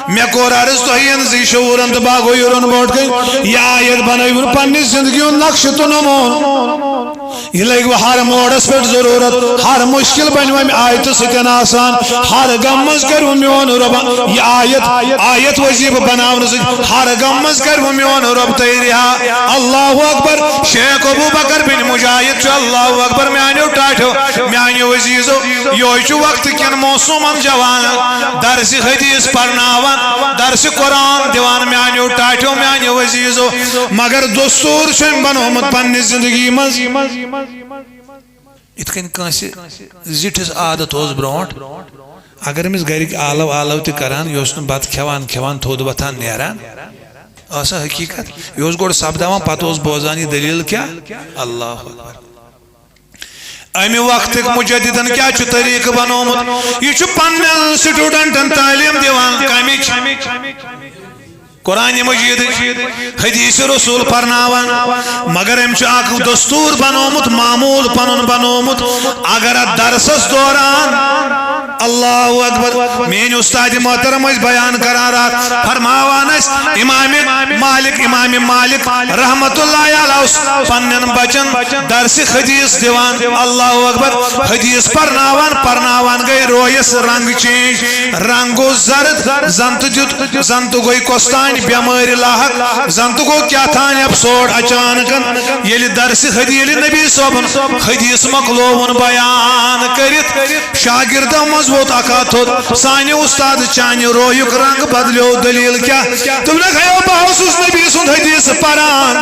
میں کور عرض تہین زی شعورن تو باغو یورن بوٹ گئی یہ آیت بنائی پنی زندگی نقش تو نمون یہ لگ ہر موڑس پہ ضرورت ہر مشکل بن آیت ستن آسان ہر غمز کرو میون رب یہ آیت وظیف بناون ہر غمز کرو میون رب تیریا اللہ اکبر شیخ ابو بکر بن مجاہد چو اللہ اکبر میانیو ٹاٹھو میانیو عزیزو یہ وقت کن موسومن جوان درس حدیث پرناوان درس قرآن دیوان میانیو ٹاٹھو میانیو عزیزو مگر دستور چھن بنومت پنی زندگی مز اتکن کانسی زیٹھس عادت ہوز برونٹ اگر امس گرک آلو تہ کران یہ بت کھوان تھود وتھان نیران ایسا حقیقت یہ گوڑ سپدان پتہ بوزان یہ دلیل کیا اللہ اکبر امی وقت مجددن کیا طریقہ بنومت یہ پن سٹوڈنٹن تعلیم دیوان کمچ قرآن مجید حدیث رسول پرناوان مگر ام اخ دستور بنومت معمول پنن بنومت اگر درسس دوران اللہ اکبر مین استاد محترم بیان کران رات فرماوان امام مالک رحمت اللہ علیہ پنن بچن درس حدیث دیوان اللہ اکبر حدیث پرناوان گئی رویس رنگ چینج رنگو زرد زنت گوئی کوستان بیماری لاحق زنت گو کیا تھان افسوڑ اچانکن یلی درس حدیث نبی صبن حدیث مقلوبن بیان کرت شاگردہ مضبوط اکات ہو سانی استاد چانی رویک رنگ بدلیو دلیل کیا تم نے کہا بہوسوس نبی سن حدیث پران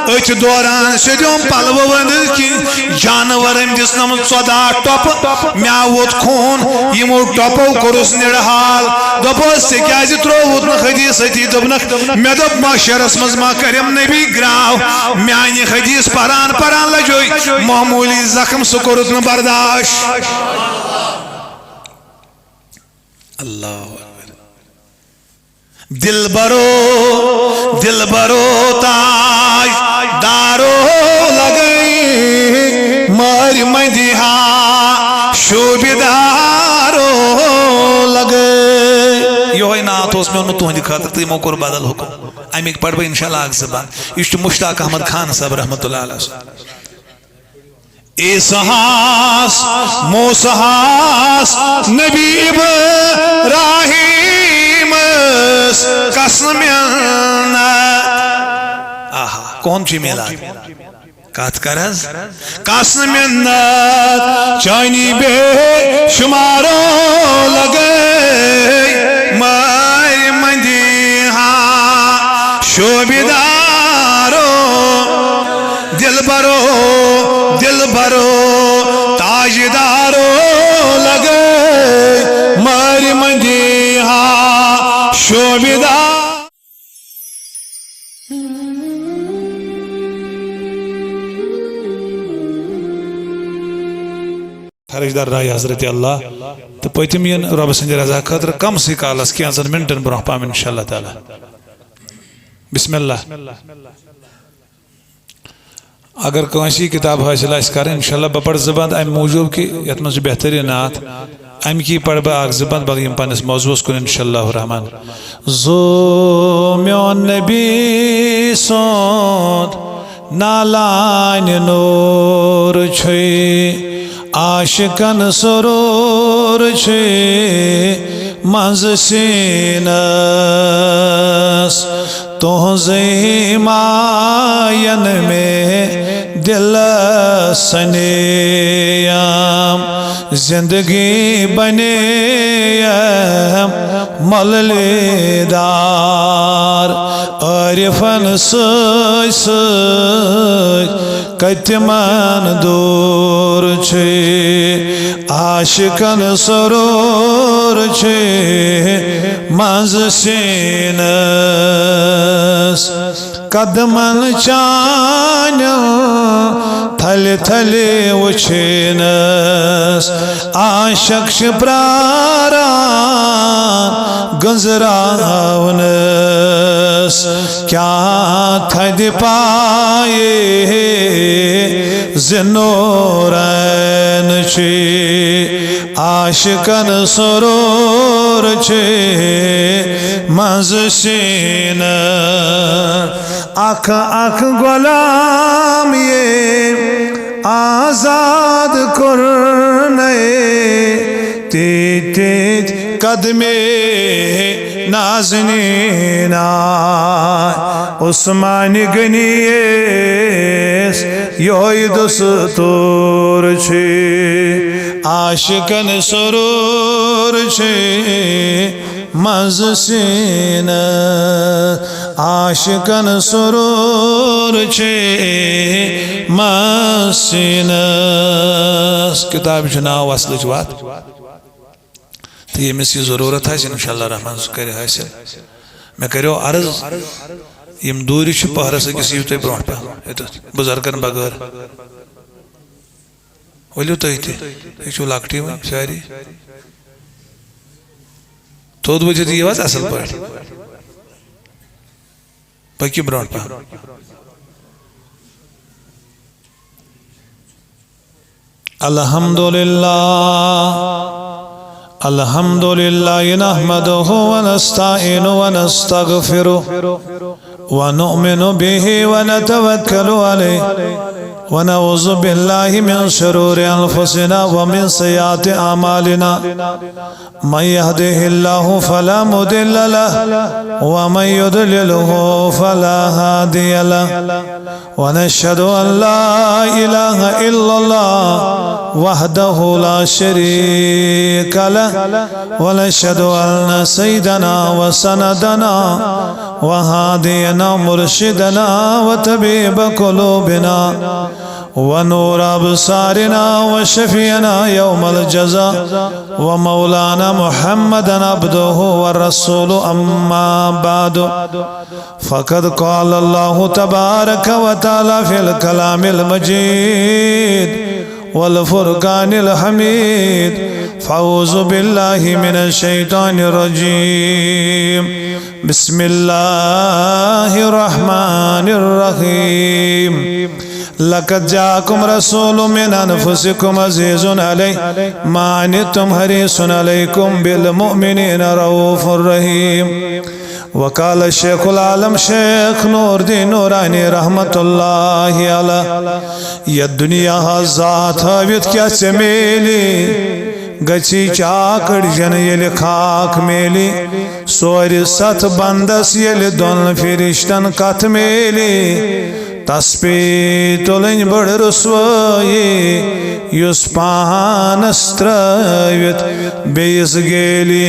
اچ دوران سیدیوں پلو وندر کی جانورم جس نم صدا ٹوپ میاوت خون یمو ٹوپو کرس نڑحال دپوس سے کیا جی تروت نہ حدیث حدیث دبنک میں دب معاشرس مز ما کرم نبی گراو میانی حدیث پران لجوئی معمولی زخم سکرت نہ برداشت اللہ دل برو تاج دارو لگئی ماری مدیہا شوبدارو لگئی یہ نات اس میں انہوں تہندی خاطر تیمو کور بدل حکم امیک پڑھ بہ انشاءاللہ اگ زبان یہ مشتاق احمد خان صاحب رحمت اللہ علیہ اسحاس موسحاس نبی ابراہیم قسم آہا کون چی میلاد کات کرز قسم چانی بے شمارو لگئی مار مندیہا شوبدارو دل برو تاجدارو لگے ماری مندیہا شوبدار خرجدار رائی حضرت اللہ تو پتم ین رب سنجھ رضا خاطر کم سی کالس کی انسان منٹن برہ پام انشاءاللہ تعالی بسم اللہ اگر کوئی کتاب حاصل آس کر انشاءاللہ بپڑ زبان ام موجود کی یت مز بہترین نات ام کی پڑھ با اگ زبان بغیم پانس موضوع کن انشاءاللہ الرحمن زو میون نبی سوند نالان نور چھوئی عاشقن سرور چھوئی منز سینس تہذی ماین میں دل سنیم زندگی بنیم ملدار عارفن سوچ کتمان دور چھے عاشقن سرور چھے منز سینس قدمن چان تھل تھلے وچھنس عاشق شپراران گنزراونس کیا تھد پائے زنورین چھے عاشقن سرور چھے مزشین اکھ اکھ غلام یہ آزاد کرنے تیت تیت قدمے نازنین عثمانی گنیس یوی دستور چھے عاشقن سرور چھے مزسین عاشقن سرور چھے مزسین کتاب چناو اصل جوات تو یہ مسی ضرورت ہے انشاءاللہ رحمان کرے حاصل میں کریو عرض یم دوری چھ پہرس کسی ہوتے برون پہ بزرگن بغیر ولیو تہتی یہ چھو لاکٹی میں شاعری تود بجے دی آواز اصل پڑھ پکی برون پہ الحمدللہ الحمد لله نحمده ونستعين ونستغفره ونؤمن به ونتوكل عليه ونعوذ بالله من شرور أنفسنا ومن سيئات أعمالنا من يهده الله فلا مضل له ومن يضلله فلا هادي له ونشهد أن لا إله إلا الله وحده لا شريك له ونشهد أن سيدنا وسندنا وهادينا مرشدنا وطبيب قلوبنا ونور أبصارنا وشفينا يوم الجزاء ومولانا محمدا عبده والرسول أما بعد فقد قال الله تبارك وتعالى في الكلام المجيد والفرقان الحميد فأعوذ بالله من الشيطان الرجيم بسم الله الرحمن الرحيم لقد جاءكم رسول من أنفسكم عزيز عليه ما عنتم حريص عليكم بالمؤمنين رؤوف رحيم وقال الشيخ العالم شيخ نور الدين نوراني رحمة الله عليه يا الدنيا ذات هاويت كيا سميلي گچی چاکڑ جن یل خاک میلی سوری ست بندس یل دون فرشتن کت میلی تسپی تولن بڑ رسوائی یس پانس ترویت بیس گیلی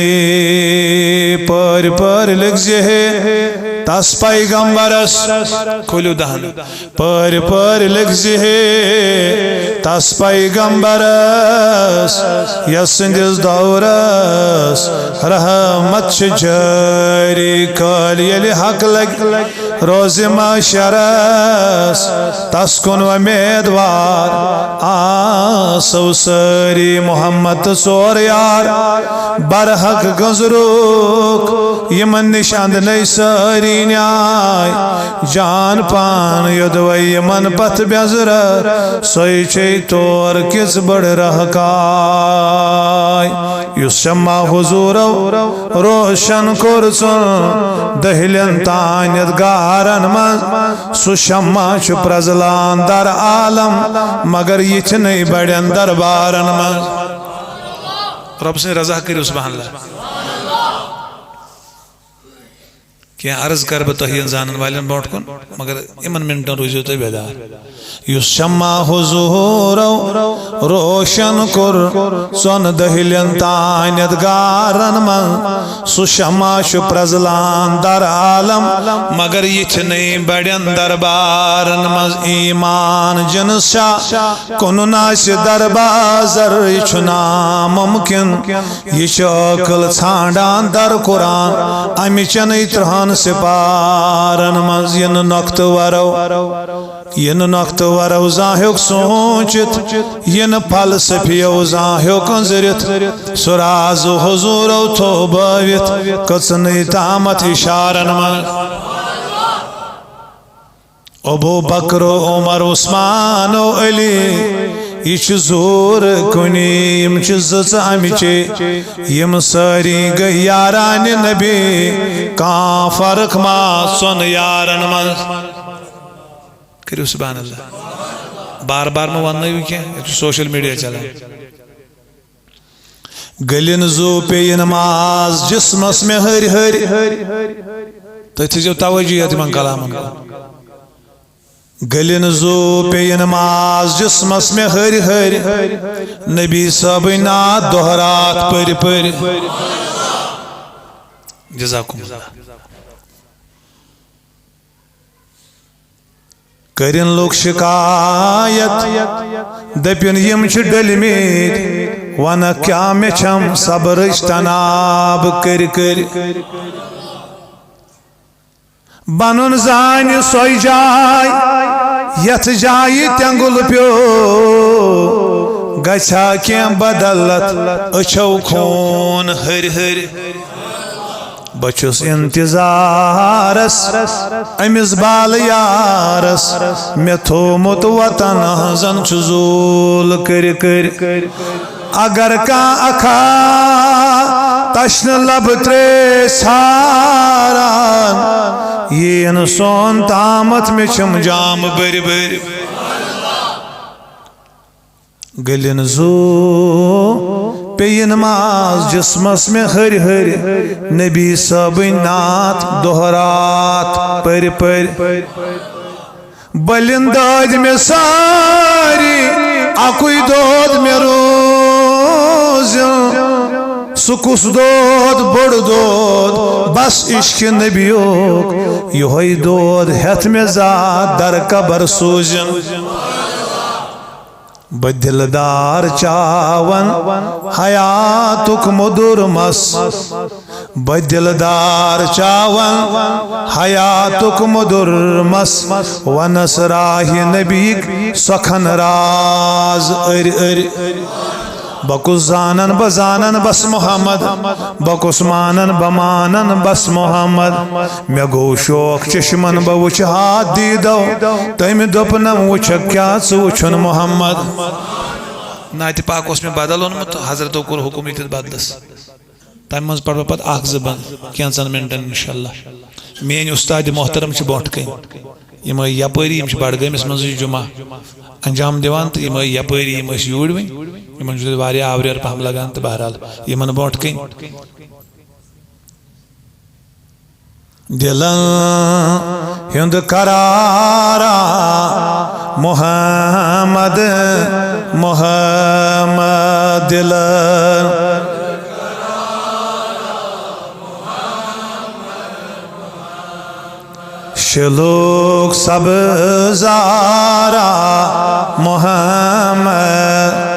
پر پر لگزی ہے تس پیغمبرس کھولو دہن پر پر لگزی ہے تس پیغمبرس یسندس دورس رحمت جاری کال یلی حق لگ روز معشرس تس کن امیدوار آسو سری محمد سور یار برحق گزروک یمن نشاند نئی سری نیائی جان پان یدوئی من پت بیزر سوئی چی تور کس بڑ رہکائی یس شما حضور روشن کرسن دہلن تانیت گارن من سو شما چو پرزلان در عالم مگر یہ نہیں بڑن دربارن من رب سے رضا کری سبحان اللہ کیا عرض کر بتوہین زانن والین بوٹ کن مگر امن منٹن روزیو تے بیدار یس شما حضور روشن کر سن دہلین تانیت گارن من سو شما شو پرزلان در عالم مگر یہ نہیں بڑین دربارن من ایمان جنس شاہ کنو ناس دربازر چھنا ممکن یہ شکل ژھانڈان در قرآن امی چنئی ترہن سپارن مز ین نقط ورو زاہیوک سوچت ین فلسفیو زاہیوک زرت سراز حضورو توبویت کچنی تامت اشارن مز ابو بکر و عمر عثمان و علی یہ زور کنی یم زچ امچے یم ساری گئی یاران نبی کان فرق ما سن یارن من کرو سبحان اللہ بار بار میں ونو کیا سوشل میڈیا چلان گلن زو پی نماز جسمس میں ہر ہر تو تھیو توجہ تمن کلامن گلن زو پی نماز جسمس میں ہر ہر نبی صاحب نات دہرات پر پر جزاکم اللہ کرن لوگ شکایت دپن یم چھ ڈلمت ون کیا میں چھم صبر اجتناب کر کر بنن زان سوئی جائے یت جائے تنگل پیو گچھا کیا بدلت اچھو خون ہر ہر بچس انتظارس امس بال یارس میں تھومت وطن زن چزول کر کر اگر کا اکھا تشن لب ترے ساران یہ سون تامت میں چم جام بر بر گلن زو پی نماز جسمس میں ہر ہر نبی صاحب نات دہرات پر پر بلن داد میں ساری اکوی دود میں روزوں سکس دود بڑ دود بس عشق نبیوک یہوی دود ہتھ میں ذات در قبر سوزن بدلدار چاون حیاتک مدر مس بدلدار چاون حیاتک مدر مس ونسراہ نبیک سخن راز ار ار بکس زانن بزانن بس محمد بکس مانن بمانن بس محمد میں گو شوق چشمن بوچ ہاتھ دی دو تیم دپنم وچھ کیا چوچن محمد نایت پاک اس میں بدل انمت حضرت کو حکومت بدلس تیم مز پڑھ پت آخ زبان کینسن منٹن انشاءاللہ مین استاد محترم چھ بوٹ کئی یم یپری یم بڑ گمس مز جمعہ انجام دیوان تو یم یپری یم یوڑ ون یمن چھ واریاہ آوریر پہم لگان تو بہرحال یمن بوٹ کئی دلن ہند قرارا محمد محمد دلن شلوک سب زارا محمد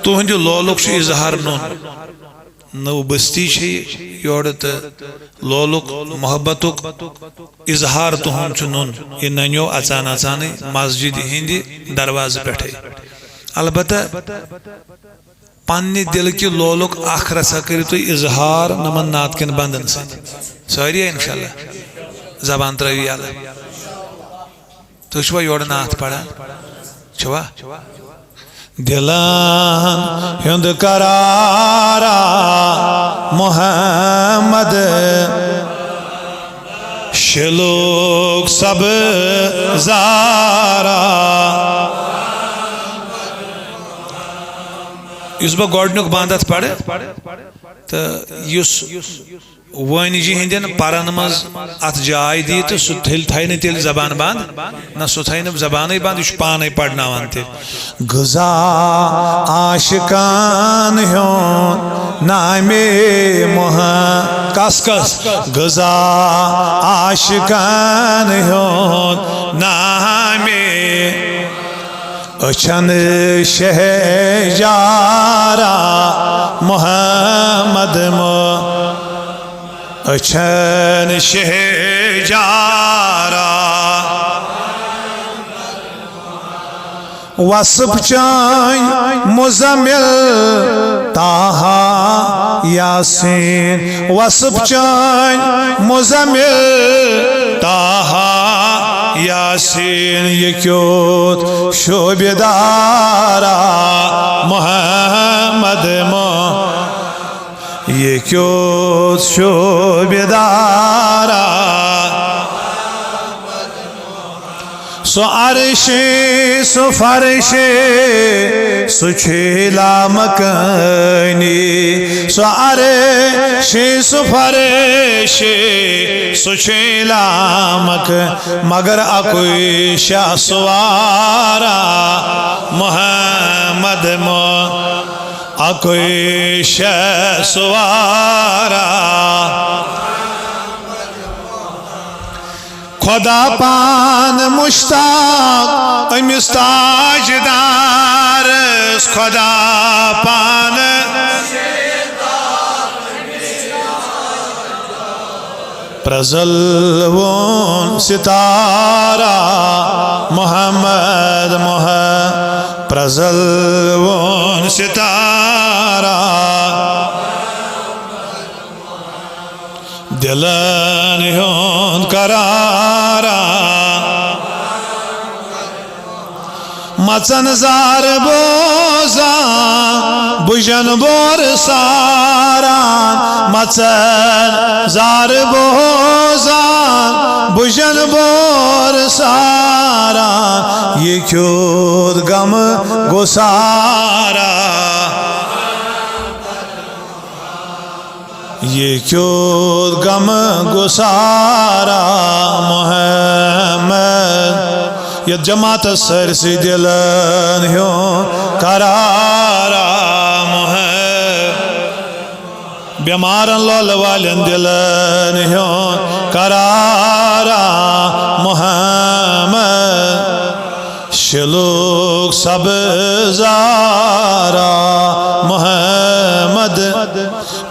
تو ہندو لولک چھ اظہار نون نو بستی چھ یورت لولک محبتک اظہار تو ہم چنون یہ ننیو اچان اچانے مسجد ہندی دروازہ پیٹھے البتہ پنی دل کی لولک آخر سا کری تو اظہار نمن نات کن بندن سے سوری ہے انشاءاللہ زبان تروی آلہ تو چھوا یوڑ نات پڑھا چھوا دلان ہند قرارا محمد شلوک سب زارا اس با گوڑنک باندت پڑھے تو یس وانی جی ہندین پاران مز ات جائے دی تو سو تھل تھائی تیل زبان باند نہ سو تھائی زبان باند اس پانے پڑھنا وانتے غزا عاشقان ہون نامی محمد کس کس غزا عاشقان ہون نامی اچھن شہ جارا محمد اچھن شہ جارا وصف چائن مزمل تاہا یاسین وصف چائن مزمل تاہا یاسین یہ کیوت شوبیدارا محمد یہ کیوت شوبیدارا سو عرش سو فرش سو چھیلا مکانی سو عرش سو فرش سو چھیلا مگر اکوئی شاہ سوارا محمد اکوئی شاہ سوارا خدا پان مشتاق امس تاجدار خدا پان پرزلون ستارہ محمد پرزلون ستارہ دلن ہون قرارا مچن زار بوزان بجن بور سارا مچن زار بوزان بجن بور سارا یہ کیوت غم گسارا یہ کیوت غم گسارا محمد یہ جماعت سر سی دلن ہوں قرارا محمد بیمارن لول والن دلن ہوں قرارا محمد شلوک سبزارا محمد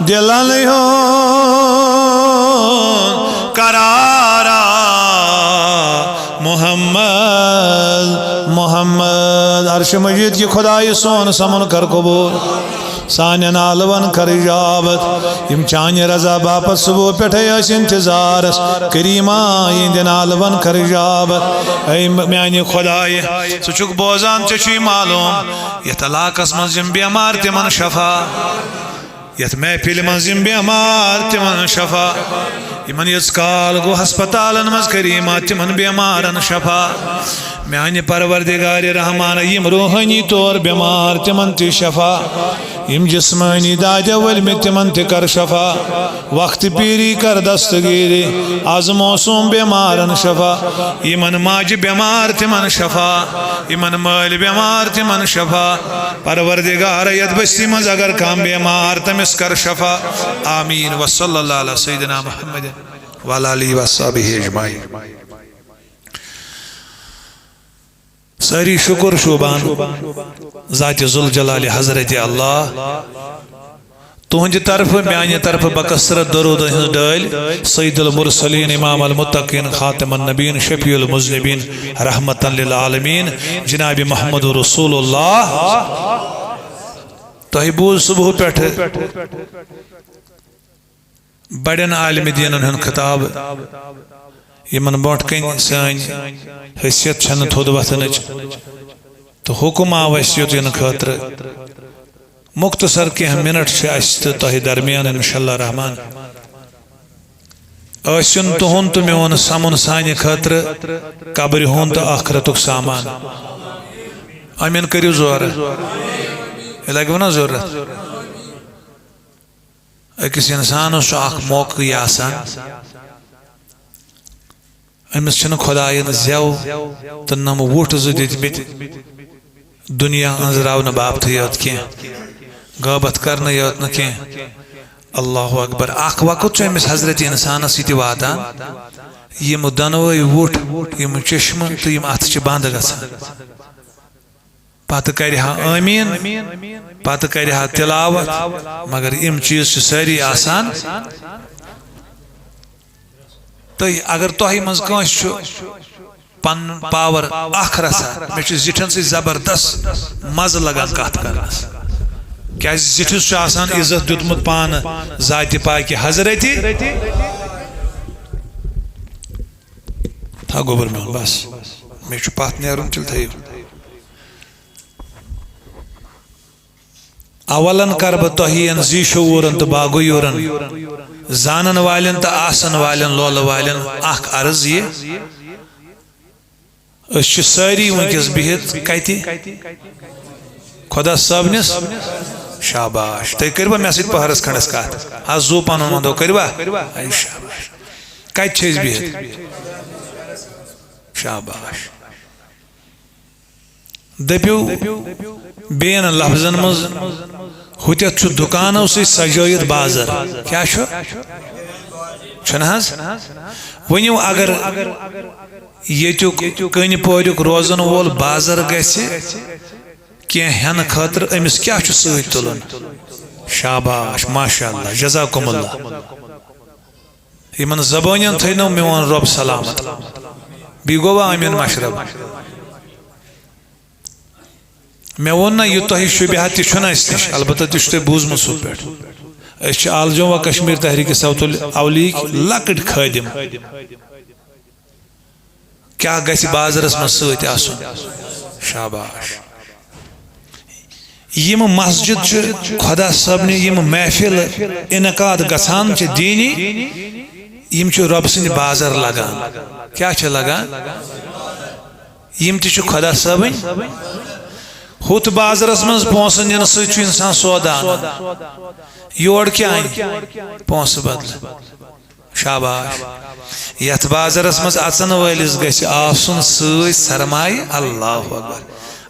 دلن ہوں قرارا محمد عرش مجید کی خدای سون سمن کر قبول سانین آلون کر اجابت یم چانی رضا باپت صبح پیٹھے اس انتظارس کریمہ یندین آلون کر اجابت اے میانی خدای سچک بوزان چچی معلوم یہ طلاقس منزم بیمار تمن شفا یت محفل منزم بیمار تمن شفا یمن یزکال گو ہسپتالن مز کریمہ تمن بیمارن شفا میانی پروردگار رحمان یم روحانی طور بیمار تمن تی شفا یم جسمانی داجہ ولم تمن تی کر شفا وقت پیری کر دستگیری از موسوم بیمارن شفا یمن ماج بیمار تمن شفا یمن مال بیمار تمن شفا پروردگار ید بستی مز اگر کام بیمار تمس کر شفا آمین وصلی اللہ علیہ سیدنا محمد وعلی آلہ وصحبہ اجمعین ساری شکر شوبان ذات ذوالجلال حضرت اللہ تہنج طرف میانہ طرف بکثرت درود ڈال سید المرسلین امام المتقین خاتم النبین شفیع المذنبین رحمتا للعالمین جناب محمد رسول اللہ تہ بوز صبح پیٹھ بڑن عالم دینن ہن خطاب یمن بوٹ کن سان حیثیت چھن تھود وطنچ تو حکم آویسیت ین خاطر مختصر کی منٹ چھ تہ درمیان انشاءاللہ رحمان آسن تہن تو میون سمن سانہ خاطر قبر ہون تو آخرتک سامان امین کریو زور لگو نا ضرورت اکس انسان اخ موقع آسان امس چھن خدائن زیو تو نم ووٹ زو دتمت دنیا انزراو باپت یوت کی غابت کرنا یوت نہ کی اللہ اکبر اخ وقت چھ امس حضرت انسان سیتی واتان یم دنوی ووٹ یم چشم تو یم اتھ چھ بند گژھان پتہ کرہا آمین پتہ کرہا تلاوت مگر یم چیز چھ ساری آسان تو اگر تہی مز کانس پن پاور اخ رسا مے زٹھن سی زبردست مز لگان کت کرنس کیا زٹھس آسان عزت دیتمت پان ذات پاک حضرت تھا گوبر میون بس میں چھو پات نیرون تیل تھیو اولن کر بہ تہین زی شعورن تو باغیورن زانن والن تو آسن والن لول والن اخ عرض یہ اس ساری ونکس بہت کتی خدا صبنس شاباش تھی کروا مے سۭتۍ پہرس کھنڈس کت آز زو پن ونو کروا شاباش کت بہت شاباش دپیو بین لفظن مز ہوتیت چھ دکانو سی سجٲیِتھ بازر کیا چھُنہٕ حظ ؤنِو اگر ییٚتیُک کٔنہِ پوریُک روزن وول بازر گژھِ کینٛہہ ہٮ۪نہٕ خٲطرٕ أمِس کیٛاہ چھُ سۭتۍ تُلُن شاباش ماشاء اللہ جزاکم اللہ یِمن زبٲنٮ۪ن تھٲینو میون رۄب سلامت بیٚیہِ گوٚوا آمیٖن مشرب مےٚ ووٚن نہ یہِ تۄہہِ شُبہات تہِ چھُنہٕ اَسہِ نِش البتہ تہِ چھُ تۄہہِ بوٗزمُت سُہ پٮ۪ٹھ أسۍ چھِ آلجوم و کشمیٖر تحریٖک صوت الاولیٖک لۄکٕٹۍ خٲدِم کیٛاہ گژھِ بازرس منٛز سۭتۍ آسُن شاباش یم مسجد چھِ خدا صٲبنہِ یم محفل انعقاد گژھان چھِ دیٖنی یم چھِ رۄب سٕنٛدِ بازر لگان کیٛاہ چھِ لگان یم تہِ چھِ خدا صٲبٕنۍ ہُتھ بازرس منٛز پونٛسہٕ نِنہٕ سۭتۍ چھُ انسان سودا انان یور کیٛاہ انہِ پونٛسہٕ بدلہٕ شاباش یتھ بازرس منٛز اژن وٲلِس گژھِ آسُن سۭتۍ سرمایہِ اللہ اکبر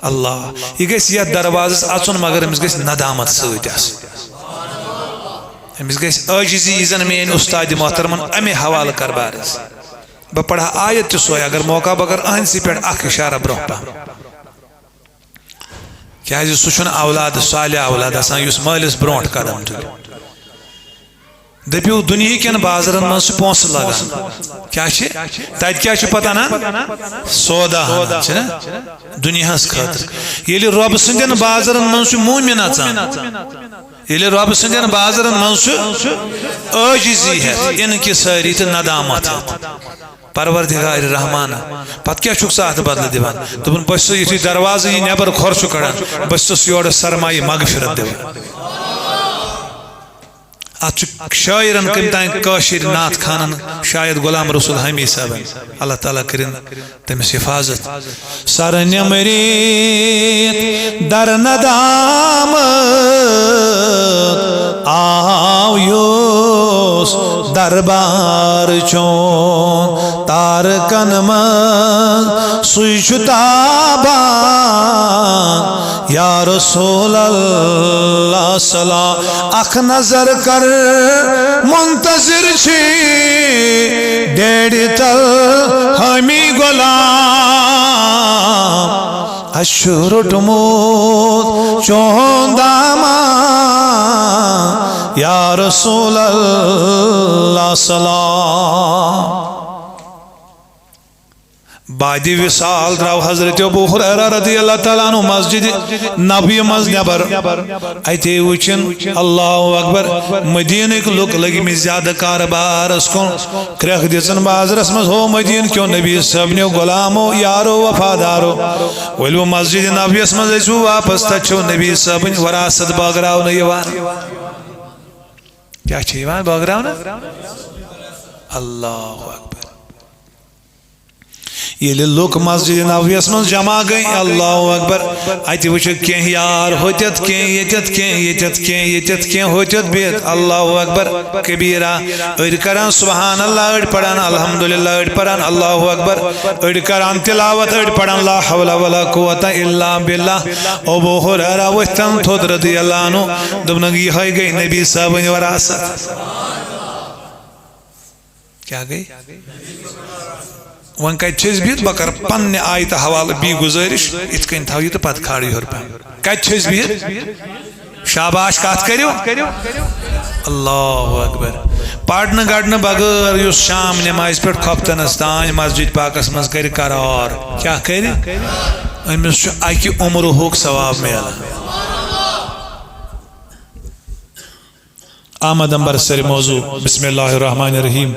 اللہ یہ گژھِ یتھ دروازس اژُن مگر أمِس گژھِ ندامت سۭتۍ آسٕنۍ أمِس گژھِ عٲجزی یہِ زن میٲنۍ اُستادِ محترمن امہِ حوالہٕ کربارس بہٕ پرہا آیت تہِ سۄے اگر موقع بغٲر أہنٛدسٕے پٮ۪ٹھ اکھ اِشارہ برونٛہہ پہم کیٛازِ سُہ چھُنہٕ اولاد صالح اولاد آسان یُس مٲلِس برونٛٹھ قدم تُلہِ دٔپِو دُنہِکٮ۪ن بازرن منٛز چھِ پونٛسہٕ لگان کیٛاہ چھِ تتہِ کیٛاہ چھِ پتہٕ انان سودا انان چھِنا دُنیاہس خٲطرٕ ییٚلہِ رۄب سٕنٛدٮ۪ن بازرن منٛز چھُ موٗمِن اژان ییٚلہِ رۄب سٕنٛدٮ۪ن بازرن منٛز چھُ عٲجزی ہٮ۪تھ انکسٲری تہٕ ندامت ہٮ۪تھ پروردگار رحمان پتہٕ کیٛاہ چھُکھ ژٕ اتھ بدلہٕ دِوان دوٚپُن بہٕ چھُس یُتھُے دروازٕ یہِ نٮ۪بر کھۄر چھُ کڑان بہٕ چھُس یورٕ سرمایہِ مغفرت دِوان ات چھُ شٲعرن کٔمۍ تانۍ کٲشِر نعت خانن شاید غلام رسول حمی صٲبن اللہ تعالیٰ کٔرِن تٔمِس حفاظت سر نمرید در ندامت آو یوس دربار چون تارکن من سوی چھُ تابان یا رسول اللہ سلام اخ نظر کر منتظر چھی ڈیڑی تل ہمی غلام اشرٹ موت چون دامان یا رسول اللہ سلام بعد وصال درو حضرت ابو ہریرہ رضی اللہ تعالیٰ عنہ مسجد نبی مز نبر ایتے وچن اللہ اکبر مدینہ کے لوگ لگی میں زیادہ کاربار اس کو کرخ دیسن بازرس مز ہو مدین کیوں نبی صاحب نے غلامو یارو وفادارو ولو مسجد نبی اس مز ایسو واپس تچو نبی صاحب وراثت باغراو نیوان کیا چیوان باغراو نا اللہ اکبر ییٚلہِ لُکھ مسجد نبویس منٛز جمع گٔے اللہ اکبر اتہِ وٕچھِکھ کینٛہہ یار ہوٚتٮ۪تھ کینٛہہ ییٚتٮ۪تھ کینٛہہ ییٚتٮ۪تھ کینٛہہ ییٚتٮ۪تھ کینٛہہ ہوٚتٮ۪تھ بِہِتھ اللہ اکبر کبیرہ أڑۍ کران سبحان اللہ أڑۍ پران الحمدللہ أڑۍ پران اللہ اکبر أڑۍ کران تلاوت أڑۍ پران لا حول ولا قوة الا باللہ ابو ہریرہ ؤتھن تھوٚد رضی اللہ عنہ دوٚپنکھ یِہوٚے گٔے نبی صٲبٕنۍ وراثت کیٛاہ گٔے ون کت چھس بہت بہ کر پنہ آیتہ حوالہ بی گزارش ات کن تھو یہ تو پتہ کھاڑ یور پہ کت چھس بہت شاباش کت کرو اللہ اکبر پڑھنے گڑنے بغیر اس شام نماز پہ کھپتنس تان مسجد پاکس مز کر قرار کیا کر امس اکہ عمرک ثواب ملان آمد امبر سر موضوع بسم اللہ الرحمن الرحیم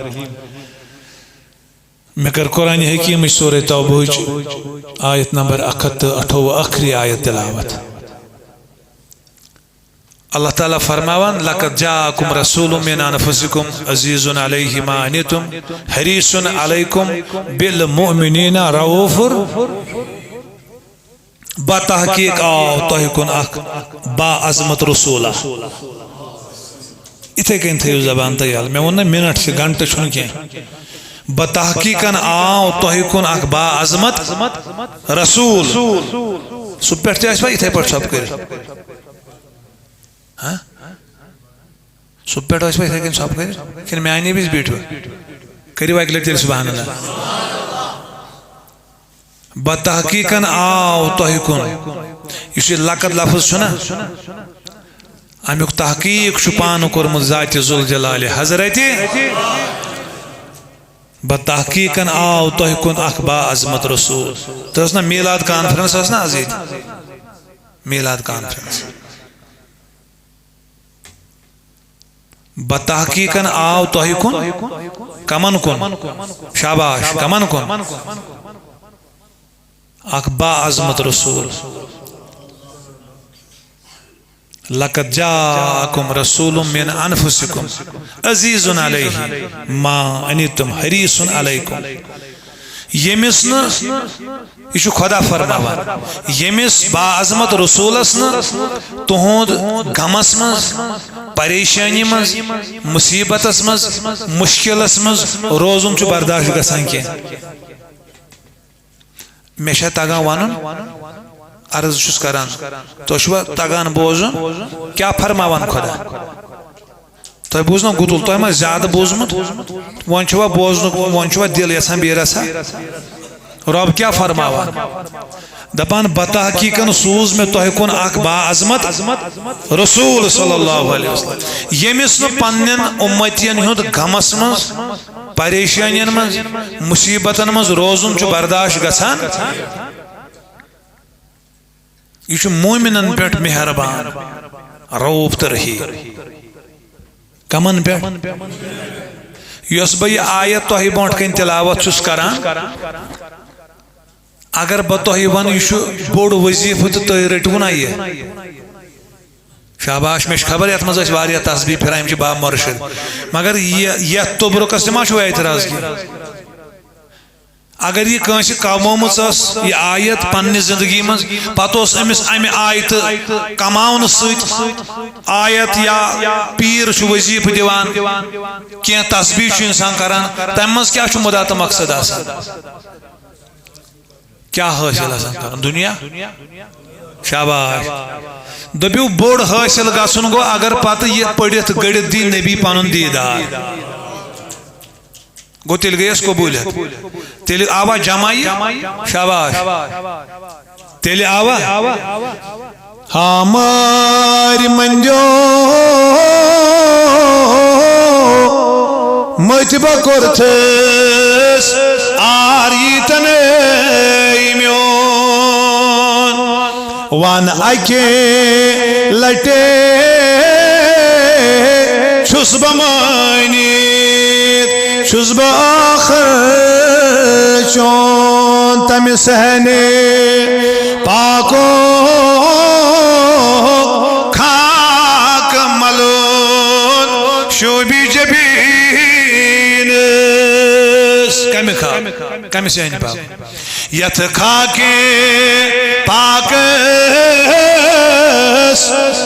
میں کر قرآن حکیم سورہ توبہ آیت نمبر 128 آخری آیت تلاوت اللہ تعالیٰ فرماوان لَقَدْ جَاءَكُمْ رَسُولٌ مِّنْ أَنفُسِكُمْ عَزِيزٌ عَلَيْهِ مَا عَنِتُمْ حَرِيصٌ عَلَيْكُمْ بِالْمُؤْمِنِينَ رَؤُوفٌ بتحقیق آو تۄہہِ کُن اکھ با عظمت رسولہ اتھے کن تھیو زبان تیال میں وَنہ منٹ سے گھنٹہ چھن کہیں بتحقیقاً آو تۄہہِ کُن اکھ با عظمت رسول سُہ پٮ۪ٹھ تہِ آسہِ اتھے پٲٹھۍ سب کٔرِتھ سُہ پٮ۪ٹھ ٲسۍ اتھے کن سب کٔرِتھ کِنہٕ میانہِ وِزِ بیٖٹھِو کٔرِو اکہِ لٹہِ تیٚلہِ سبحان اللہ بتحقیقاً آو تۄہہِ کُن یُس یہِ لقد لفظ چھُنا امیُک تحقیق چھُ پانہٕ کوٚرمُت ذاتِ ذوالجلالِ حضرتِ بتحقیقاً آو تۄہہِ کُن اکھ با عظمت رسول تہٕ ٲس نا میلاد کانفرنس ٲس نا آز ییٚتہِ میلاد کانفرنس بتحقیقاً آو تۄہہِ کُن کمن کُن شاباش کمن کُن اکھ با عظمت رسول لَقَدْ جَاءَكُمْ رَسُولٌ مِّنْ أَنفُسِكُمْ عَزِيزٌ عَلَيْهِ مَا عَنِتُمْ حَرِيصٌ عَلَيْكُمْ ییٚمِس نہٕ یہِ چھُ خۄدا فرماوان ییٚمِس با عظمت رسولس نہٕ تُہُنٛد غمس منٛز پریشٲنی منٛز مُصیبتس منٛز مُشکلس منٛز روزُن چھُ برداشت گژھان کینٛہہ مےٚ چھا تگان ونُن عرض چھُس کران تۄہہِ چھُوا تگان بوزُن کیٛاہ فرماوان خۄدا تۄہہِ بوٗز نا گُتُل تۄہہِ ما زیادٕ بوٗزمُت وۄنۍ چھُوا بوزنُک وۄنۍ چھُوا دِل یژھان بیٚیہِ رژھا رۄب کیٛاہ فرماوان دپان بتحقیقاً سوٗز مےٚ تۄہہِ کُن اکھ با عظمت رسوٗل صلی اللہ علیہ وسلم ییٚمِس نہٕ پننٮ۪ن اُمتین ہُنٛد غمس منٛز پریشٲنین منٛز مُصیبتن منٛز روزُن چھُ برداشت گژھان یہ چھُ مومنن پٮ۪ٹھ مہربان رؤوف تہٕ رحیٖم کمن پٮ۪ٹھ یۄس بہٕ یہِ آیت تۄہہِ برونٛٹھ کَنۍ تلاوت چھُس کران اگر بہٕ تۄہہِ ونہٕ یہِ چھُ بوٚڑ وظیٖفہٕ تہٕ تُہۍ رٔٹِو نا یہِ شاباش مےٚ چھِ خبر یتھ منٛز ٲسۍ واریاہ تسبیح پھِران یِم چھِ با مُرشد مگر یتھ توبرُکس تہِ ما چھُو اعتراض کینٛہہ اگر یہ کٲنٛسہِ کمٲمٕژ ٲس یہِ آیت پننہِ زندگی منٛز پتہٕ اوس أمِس امہِ آیتہٕ کماونہٕ سۭتۍ آیت یا پیٖر چھُ وظیٖفہٕ دِوان کینٛہہ تسبیح چھُ انسان کران تمہِ منٛز کیٛاہ چھُ مُدا تہٕ مقصد آسان کیٛاہ حٲصِل آسان کرُن دُنیا شاباش دٔپِو بوٚڑ حٲصِل گژھُن گوٚو اگر پتہٕ یہِ پٔرِتھ گٔڑِتھ دی نبی پنُن دیٖدار گو تیٚلہِ گٔیَس قبوٗلیت تیٚلہِ آوا جمع یہِ شاباش تیٚلہِ آوا ہمارِ منجو مجبہ کوٚرتھس آریٖتن میون ون اکہِ لٹہِ چھُس بہٕ مٲنِتھ چھُس بہٕ آخر چون تمہِ صحنہِ پاکو خاک ملون شوبی جبینس کمہِ خاک کمہِ صحنہِ پاک یتھ خاکہِ پاکس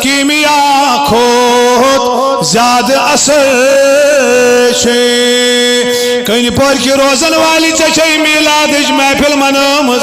کیمیا کھوت زیادٕ اثر چھِ کنہِ پورکہِ روزن والی ژےٚ چھے میلادٕچ محفل منٲمٕژ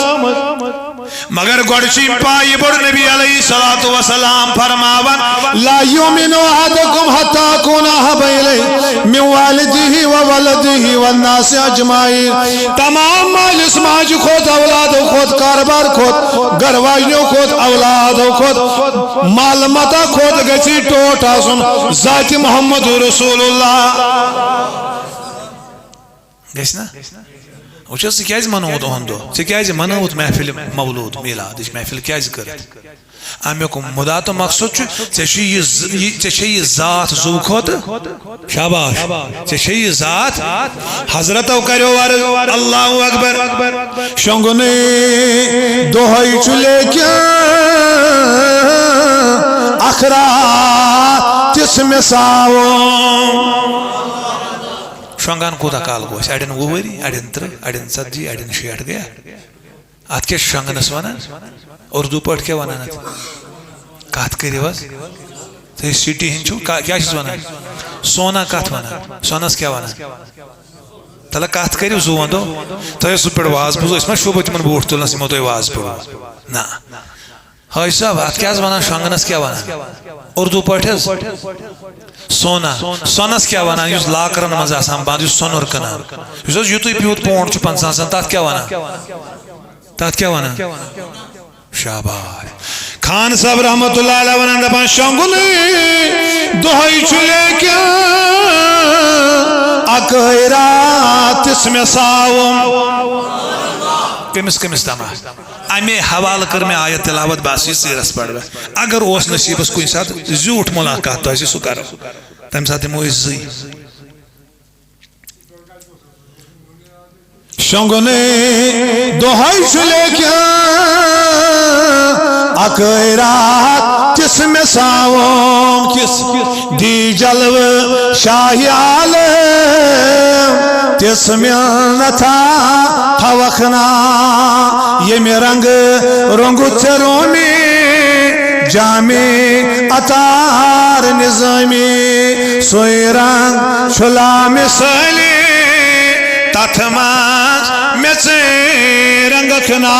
مگر گۄڈٕ چھِ یِم پاے یہِ بوٚڑ نبی علیہ الصلوۃ والسلام فرماوان لا یؤمنُ احدکم حتی اکوٗنَ احب الیہ من والدہ وولدہ والناس اجمعین تمام مٲلِس ماجہِ کھۄتہٕ اولادو کھۄتہٕ کاربار کھۄتہٕ گھر واجنیو کھۄتہٕ اولادو کھۄتہٕ مال متا کھۄتہٕ گژھِ ٹوٹھ آسُن ذاتِ محمد رسول اللہ گژھنا وچھ ژٕ کیازِ منووُت اُہُنٛد دۄہ ژےٚ کیازِ منٲوُت محفِل مولوٗد میلادٕچ محفِل کیازِ کٔرٕتھ امیُک مُدا تہٕ مقصد چھُ ژےٚ چھے یہِ ذات زُو کھۄتہٕ شاباش ژےٚ چھے یہِ ذات حضرتو کریو عرض اللہ اکبر شۄنٛگنٕے دۄہَے چھُ لیکِن اکھ رات تِژھ مےٚ ساوُم شۄنٛگان کوٗتاہ کال گوٚو اَسہِ اَڑٮ۪ن 20 ؤری اَڑٮ۪ن 30 اَڑٮ۪ن 40 اَڑٮ۪ن 60 گٔیا اَتھ کیٛاہ چھِ شۄنٛگنَس وَنان اُردو پٲٹھۍ کیٛاہ وَنان اَتھ کَتھ کٔرِو حظ تُہۍ سِٹی ہِنٛدۍ چھُو کیٛاہ چھِس وَنان سونا کَتھ وَنان سۄنَس کیٛاہ وَنان تَلہٕ کَتھ کٔرِو زٕ وَندو تۄہہِ ٲسوٕ پٮ۪ٹھ واز بوٗزو أسۍ ما شوٗبہٕ تِمن بوٗٹھ تُلنَس یِمو تۄہہِ واز پوٚرو نہ حٲج صٲب اَتھ کیٛاہ حظ وَنان شۄنٛگنَس کیٛاہ وَنان اُردو پٲٹھۍ حظ سونا سۄنَس کیٛاہ وَنان یُس لاکرَن منٛز آسان بنٛد یُس سۄنُر کٕنان یُس حظ یُتُے پیوٗت پونٛڈ چھُ 50 تَتھ کیٛاہ وَنان تَتھ کیٛاہ وَنان شاباش خان صاحب رحمتہ اللہ علیہ وَنان دَپان شۄنٛگنٕے دۄہَے چھُ لیکِن اَکٲے رات تِژھ مےٚ ساوُم کٔمِس کٔمِس تما اَمے حوالہٕ کٔر مےٚ آیت تِلاوت بس یہِ ژیٖرَس پَرٕ بہٕ اگر اوس نصیٖبَس کُنہِ ساتہٕ زیوٗٹھ مُلاقات تۄہہِ سۭتۍ سُہ کَرو تَمہِ ساتہٕ یِمو أسۍ زٕے شۄنٛگنٕے دۄہَے چھُ لیکِن اکٲے رات تِژھ مےٚ ساوُم کِس دی جلوٕ شاہہِ عالم تِژھ مِلنتھا تھاوکھ نا ییٚمہِ رنٛگہٕ رۄنٛگُت ژےٚ روٗمی جامِ عطار نِظٲمی سُے رنٛگ چھُ لامِثٲلی تَتھ منٛز مےٚ ژٕ رنٛگَکھ نا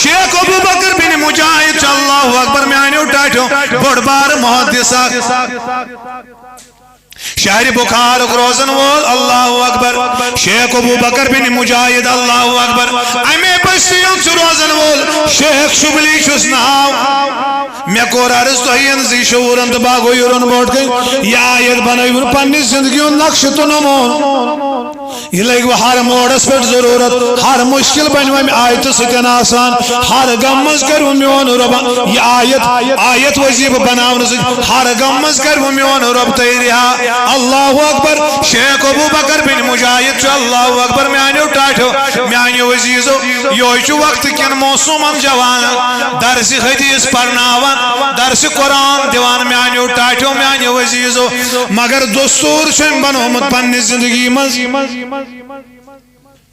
شیخ ابوٗ بکر بن مجاہد چھُ اللہ اکبر میانیو ٹاٹھیو بوٚڑ بارٕ محدث اکھ شہر بخارُک روزن وول اللہ اکبر شیخ ابوٗ بکر بن مجاہد اللہ اکبر امے بستیُک چھُ روزن وول شیخ شبلی چھُس ناو مےٚ کوٚر عرض تۄہہِ یِن زِ شعوٗرن تہٕ باغو یورُن برٛونٛٹھ کَنہِ یہِ آیت بنٲوِن پننہِ زندگی ہُنٛد نقشہٕ تہٕ نموٗن یہ لگ وہ ہر موڑس پہ ضرورت ہر مشکل بنو امہ آیت سۭتۍ آسان ہر غم مز کرو میون رب یہ آیت وظیفہ بناون سۭتۍ ہر غم مز کرو میون رب تُہۍ رہا اللہ اکبر شیخ ابوٗ بکر بن مجاہد چھُ اللہ اکبر میانیو ٹاٹھیو میانیو عزیزو یہوے چھُ وقت کٮ۪ن موسوٗمن جوان درس حدیث پرناوان درس قرآن دِوان میانیو ٹاٹھیو میانیو عزیزو مگر دستور چھُ أمۍ بنومُت پننہِ زندگی منٛز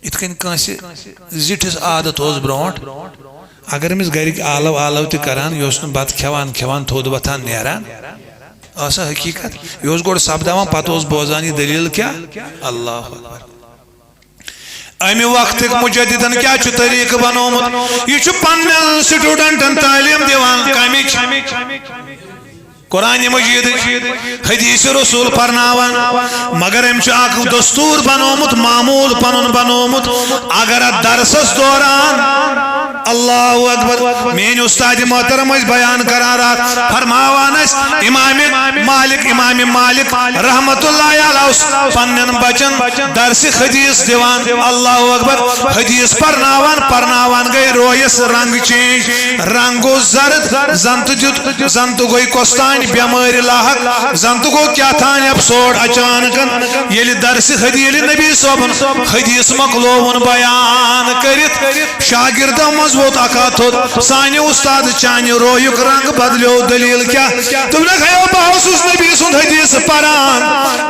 یِتھ کٔنۍ کٲنٛسہِ زِٹھِس عادت اوس برٛونٛٹھ اگر أمِس گرِکۍ آلو تہِ کران یہِ اوس نہٕ بتہٕ کھٮ۪وان تھوٚد وۄتھان نیران ٲسا حقیٖقت یہِ اوس گۄڈٕ سپداوان پتہٕ اوس بوزان یہِ دٔلیٖل کیٛاہ اللہ اکبر امہِ وقتٕکۍ مُجدِدن کیٛاہ چھُ طریٖقہٕ بنومُت یہِ چھُ پننٮ۪ن سٹوٗڈنٹن تعلیٖم دِوان کمِچ قرآن مجید حدیث رسول پرناوان مگر أمۍ چھُ اکھ دستور بنومُت معموٗل پنُن بنومُت اگر اتھ درسس دوران اللہ اکبر میٛٲنۍ اُستادِ محترم ٲسۍ بیان کران راتھ فرماوان ٲسۍ امام مالک رحمتہ اللہ علیہ اوس پننٮ۪ن بچن درسِ حدیث دِوان اللہ اکبر حدیث پرناوان گٔے رویس رنگ چینج رنگ گوٚو زرد زن تہٕ گوٚے کۄستانۍ بیمٲرۍ لاحق زن تہٕ گوٚو کیٛاہ تھانۍ افسوڑ اچانکن ییٚلہِ درسِ ییٚلہِ نبی صٲبن حدیث مۄکلووُن بیان کٔرِتھ شاگردو منٛز ووت اکھ ہتھ تھوٚد سانہِ اُستاد چانہِ رویُک رنگ بدلیو دلیٖل کیٛاہ دوٚپنکھ ہے بہٕ اوسُس نبی سُنٛد حدیث پران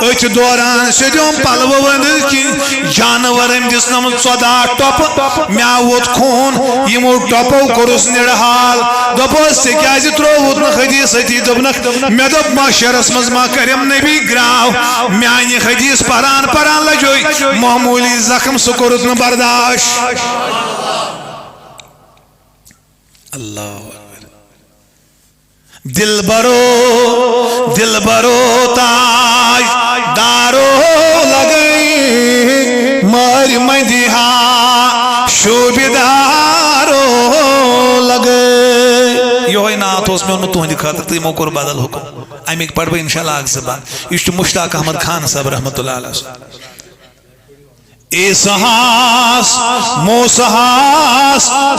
أچھ دوران سیٚدیوم پلوٕ ؤنِتھ کِنۍ جانور أمۍ دِژنم 14 ٹۄپہٕ مےٚ آو ووت خوٗن یِمو ٹۄپو کوٚرُس نِڑحال دوٚپُس ژےٚ کیٛازِ ترٛووُتھ نہٕ حدیث أتی دوٚپنکھ مےٚ دوٚپ معاشرس منٛز ما کٔرِم نبی گراو میانہِ حدیث پران لجوے معموٗلی زخم سُہ کوٚرُتھ نہٕ برداشت اللہ دل برو تاج دارو لگئی مار مدیحا شوبدارو لگئی یہوے نعت اوس مےٚ اوٚنمُت تُہنٛدِ خٲطرٕ تہٕ یِمو کوٚر بدل حُکم امیِکۍ پرٕ بہٕ انشاءاللہ اکھ زٕ بند یہِ چھُ مشتاق احمد خان صٲب رحمتہ اللہ علیہ عیسیٰ موسیٰ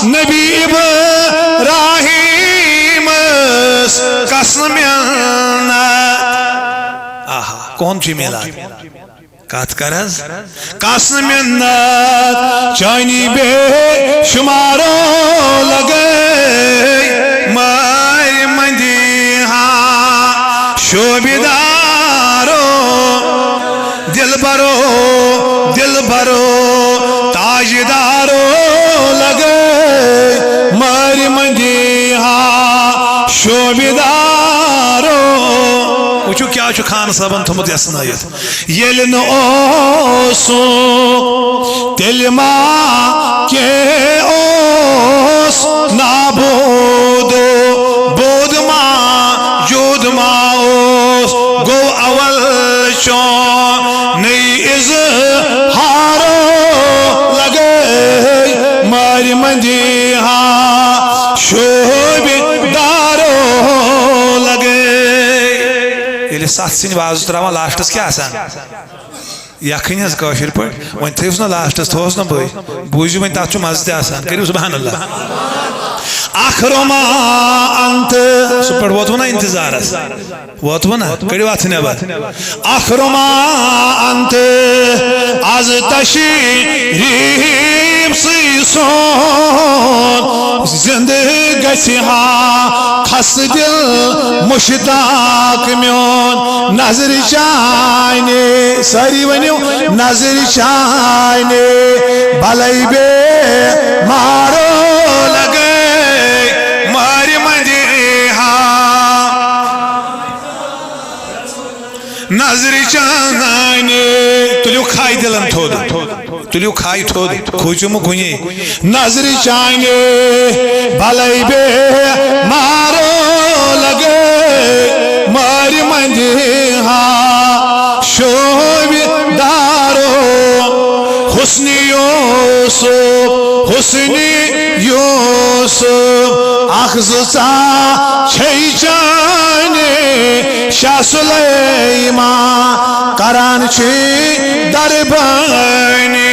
نبی ابراہیم قسم آہا کون چی میلاد کات کرز قسم چانی بے شمارو لگے مار مندی ہاں شوبیدارو دل برو تاجدارو لگے مار مندی ہاں شوبیدارو وچو کیا چھو خان صاحبن تھمت یسنائیت یل نوسو تیل ما کے اوس نابودو بود ما جود ما اوس گو اول شون نئی اظہارو لگے ماری مندی ہاں شوبیدارو لگے یلی سات سن واز تراوان لاسٹس کیا آسان یخنی حض کاشر پہ وین تھوس نا لاسٹس تھوس نا بھائی بوزیو وین تاتھ چھو مزہ تہ آسان کریو سبحان اللہ آخرو ما انت سپر واتو نا انتظارس واتو نا کڑی واتھ نیبر آخرو ما انت از تشریف سیسون زندگی ہا خس دل مشتاق میون نظر شاینے ساری ونیو نظر شاینے بھلائی بے مارو لگے ماری مندی ہاں نظر شاینے تلیو کھائی دلن تھود تلیو کھائی تھود کھوچو مو کھنی نظر شاینے بھلائی بے مارو لگے ماری مندی ہاں شوبیدارو حسنی یوسف اخزا چھئی چانے شاہ سلیمان کران چھی دربانی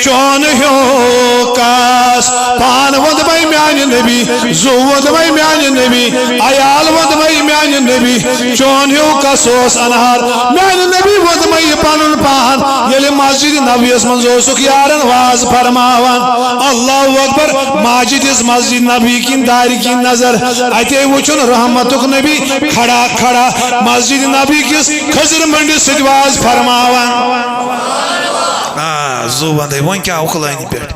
چون ہیو کاس پان ود بائی میانی نبی زو ود بائی میانی نبی آیال ود بائی میانی نبی چون ہیو کاسوس انہار میانی نبی ود بائی پانن پان یلی مسجد نبی اس منزو سکیارن واز فرماوان اللہ اکبر ماجد اس مسجد نبی کی داری کی نظر آئیتے وچن رحمتک نبی کھڑا کھڑا مسجد نبی کس خضر منڈی سجواز فرماوان زو بندے وان کیا اخلائنی پیٹ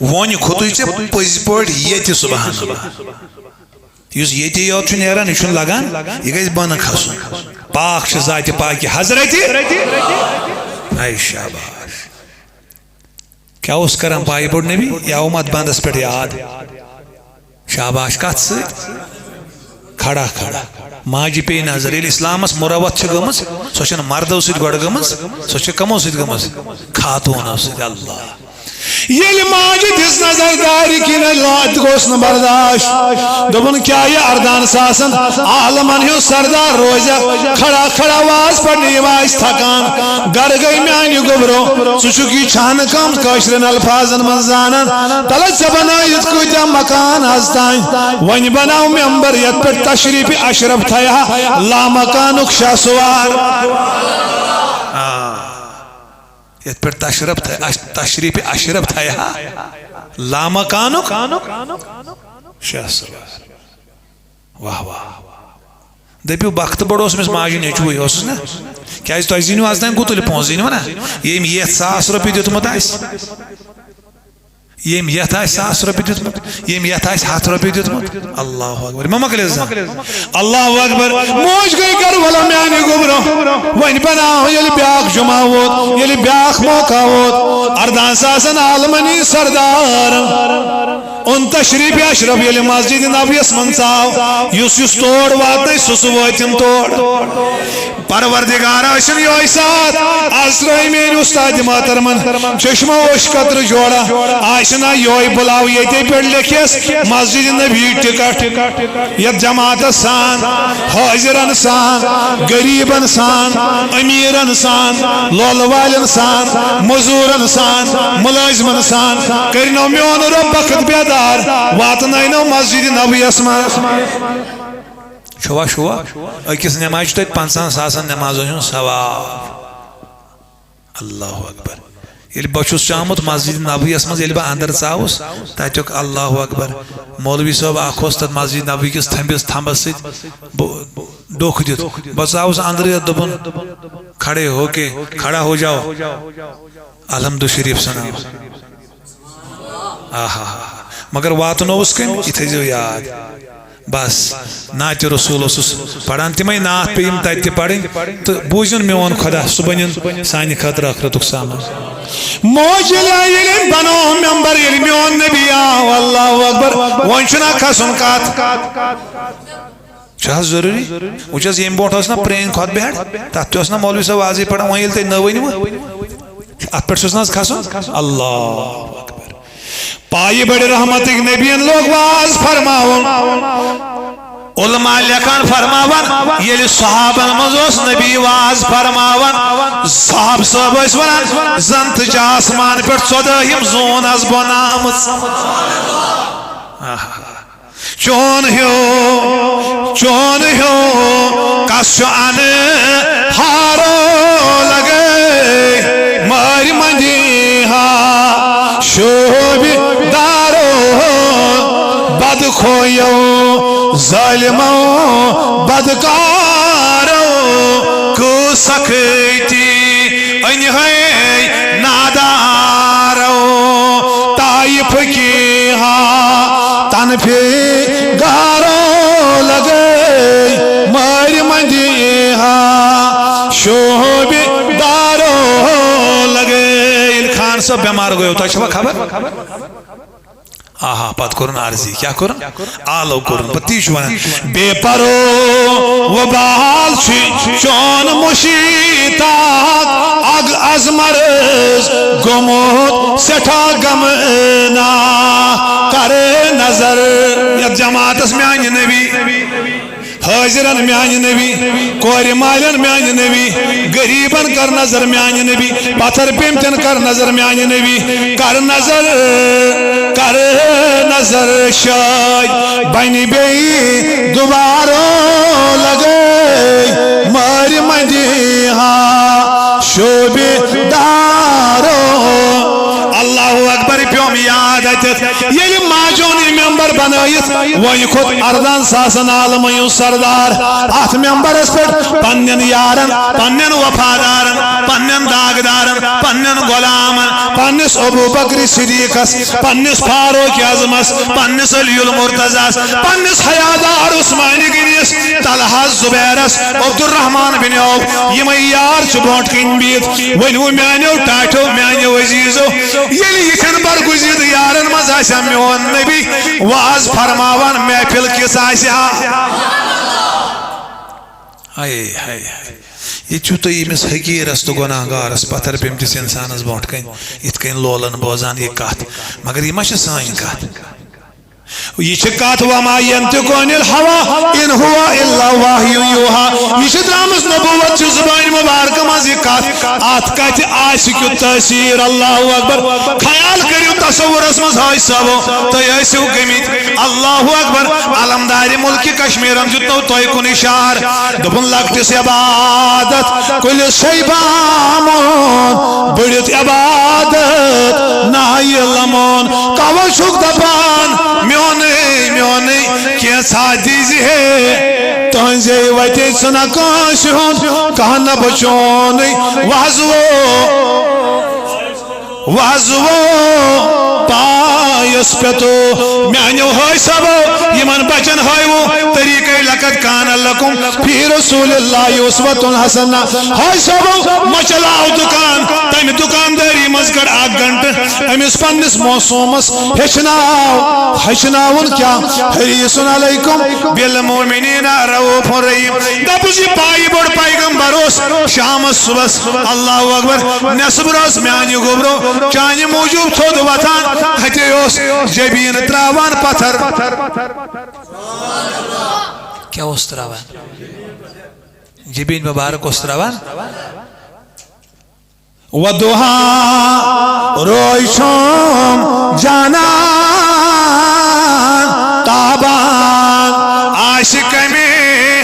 وانی خطوی چے پزی پوٹ یتی سبحان اللہ یوز یتی یاد چھو نیران ایشون لگان یہ گئی بنا خسون پاک چھ ذات پاکی حضرتی ای شاباش کیا اس کرم پائی بڑھ نبی یا امت بندس پیٹ یاد شاباش کات سے کھڑا کھڑا ماجی پی نظر یل اسلامس مروت چھ گمز سو چھن مردو سید گوڑ گمز سو چھ کمو سید گمز خاتون سید اللہ یل ماجی دس نظر داری کی نلات گوشن برداشت دبن کیا یہ اردان ساسن عالمان ہیو سردار روزہ کھڑا کھڑا واز پڑھنی واز تھکان گر گئی میانی گبرو سوچکی چھان کم کاشرن الفاظن منزانن تلت سے بنایت کو جا مکان ہستائیں ونی بناو ممبر یت پر تشریف اشرف تھیا لا مکانک شاہ سوار یت پر تشریف اشرف تھیا لا مکانک شاہ سوار واہ واہ دپیو بخت بڑو اس میں ماجی نیچوئی ہو سنا کیا اس تو ایزینو آز دائیں گوتو لی پونزینو نا یہ میت 100 روپی دیتو مت آئیس یہ میت آئیس 100 روپی دیتو مت یہ میت آئیس 7 روپی دیتو مت اللہ اکبر ماما کلی زن اللہ اکبر موج گئی کر والا میانی گبرو وین بناو یلی بیاک جمع ہوت یلی بیاک موقع ہوت اردان ساسن عالمانی سردار ان تشریف اشرف یل مسجد نبیس من ثاو یس تور وات سہ واتم تور پروردگار اشن یہ سات آسر میری استاد محترمن چشمہ وش قطر جوڑا آشنا یہ بلاو یہ پہ لکھس مسجد نبی ٹکٹ یہ جماعت سان حاضرن سان غریبن سان امیرن سان لول والن سان مزورن سان ملازمن سان کرنو میون رب بخت بیدار واتنائنو مسجد نبی اسمان شوا اکس نماز تک 50,000 نمازن ثواب اللہ اکبر یل بچس چامت مسجد نبویس مز یل بہ اندر ژاوس تتیک اللہ اکبر مولوی صاحب اخ تر مسجد نبوی کس تھمبس ست ڈوکھ دت بہ ژاوس اندر دپن کھڑے ہو کے کھڑا ہو جاؤ الحمد شریف سنا مگر واتنوس کم یہ تھو یاد بس نعت رسول پڑھان تمے نعت پہ تتہ پڑھن تو بوزن میون خدا سہ بنن سانہ خاطر آخرتک سامان موج بنو ممبر یل میون نبی آو اللہ اکبر ون چھنا کھسن کت ضروری وچ یم بوٹ نا پرین خط بیٹ تک نا مولوی صاحب واضح پڑھان ویل تھی نہ ونو ات پہ نا کھسن اللہ پائی بڑے رحمتک نبیین لوگ واز فرماون علماء لکھان فرماون یل صحابن مزوس نبی واز فرماون صحاب صاحب اس ونان زنت چ آسمان پہ 14 زون از بون آمت چون ہو کس ان ہارو لگے ماری مندی ہا شوب دارو بد خویو ظالمو بدکارو کو سکتی انہی نادارو طائف کی ہاں تن پہ گارو لگے ماری مندی ہاں شوب دارو لگے خان صاحب بیمار گئے ہوتا ہے خبر آہا پت کرن عرضی کیا کرن آلو کرن پتیش ونن بے پرو و بحال چون مشیطات اگ از مرز گموت سٹھا گمنا کرے نظر یا جماعت اس میانی نبی حاضرن میانی نبی کوری مالن میانی نبی غریبن کر نظر میانی نبی پتھر پیمتن کر نظر میانی نبی کر نظر شاید بینی بی دوبارو لگے ماری مندی ہاں شوبی دارو اللہ اکبر پیوم یاد آتت یلی ماجونی ممبر بنایت وہی خود اردان ساسن عالمیوں سردار آت ممبر اس پر پنن یارن پنن وفادارن پنن داغدارن پنن غلامن پنس ابو بکر صدیقس پنس فاروق اعظمس پنس علی المرتضیس پنس حیادار عثمانی گنیس طلحہ زبیرس عبد الرحمن بن عوف یہ یار چھ بونٹ کن بیت ونو میانیو ٹاٹو میانیو عزیزو یلی یکن برگزید یارن مز آسیا میون نبی واز فرماون محفل کس آسیا آئے یہ چھو تو یمس حقیرس تو گناہ گارس پتھر پیمتس انسانس بونٹ کن ات کن لولن بوزان یہ کات مگر یہ مش سائن کات یہ چکات وما ینتقو عن الہوا ان ہوا الا وحی یوحا یہ درامس نبوت چھ زبان مبارک مز یہ کات آت کت آسکو تاثیر اللہ اکبر خیال کریو تصور اسمز ہائی صاحبو تو ایسو گمیت اللہ اکبر علمداری ملک کشمیرن جتنو توی کن اشار دبن لگتس عبادت کل شیبامون بڑیت عبادت نائی لمون کاوشک دبان میونی کیا سادیزی ہے تنزے ویتے سنا کانشون کہنا بچونی وحضو پایس پیتو میانیو ہوئی سبو یمن بچن ہوئی وہ طریقے لکت کانا لکم فی رسول اللہ عصوۃ حسنہ ہوئی سبو مچلاو دکان تیم دکانداری مزگڑ اک گھنٹہ امس پنس موسومس ہچناون کیا حریص علیکم بالمؤمنین رؤوف رحیم دپس یہ پائی بوڑ پیغمبر اس شام صبح اللہ اکبر نصب روز میانہ گوبرو چانہ موجود تھود وتان ہتے اس جبین تراوان پتھر کیا اس تراوان جبین مبارک اس تراوان ودوہا روئی شوم جانا تابان عاشق میں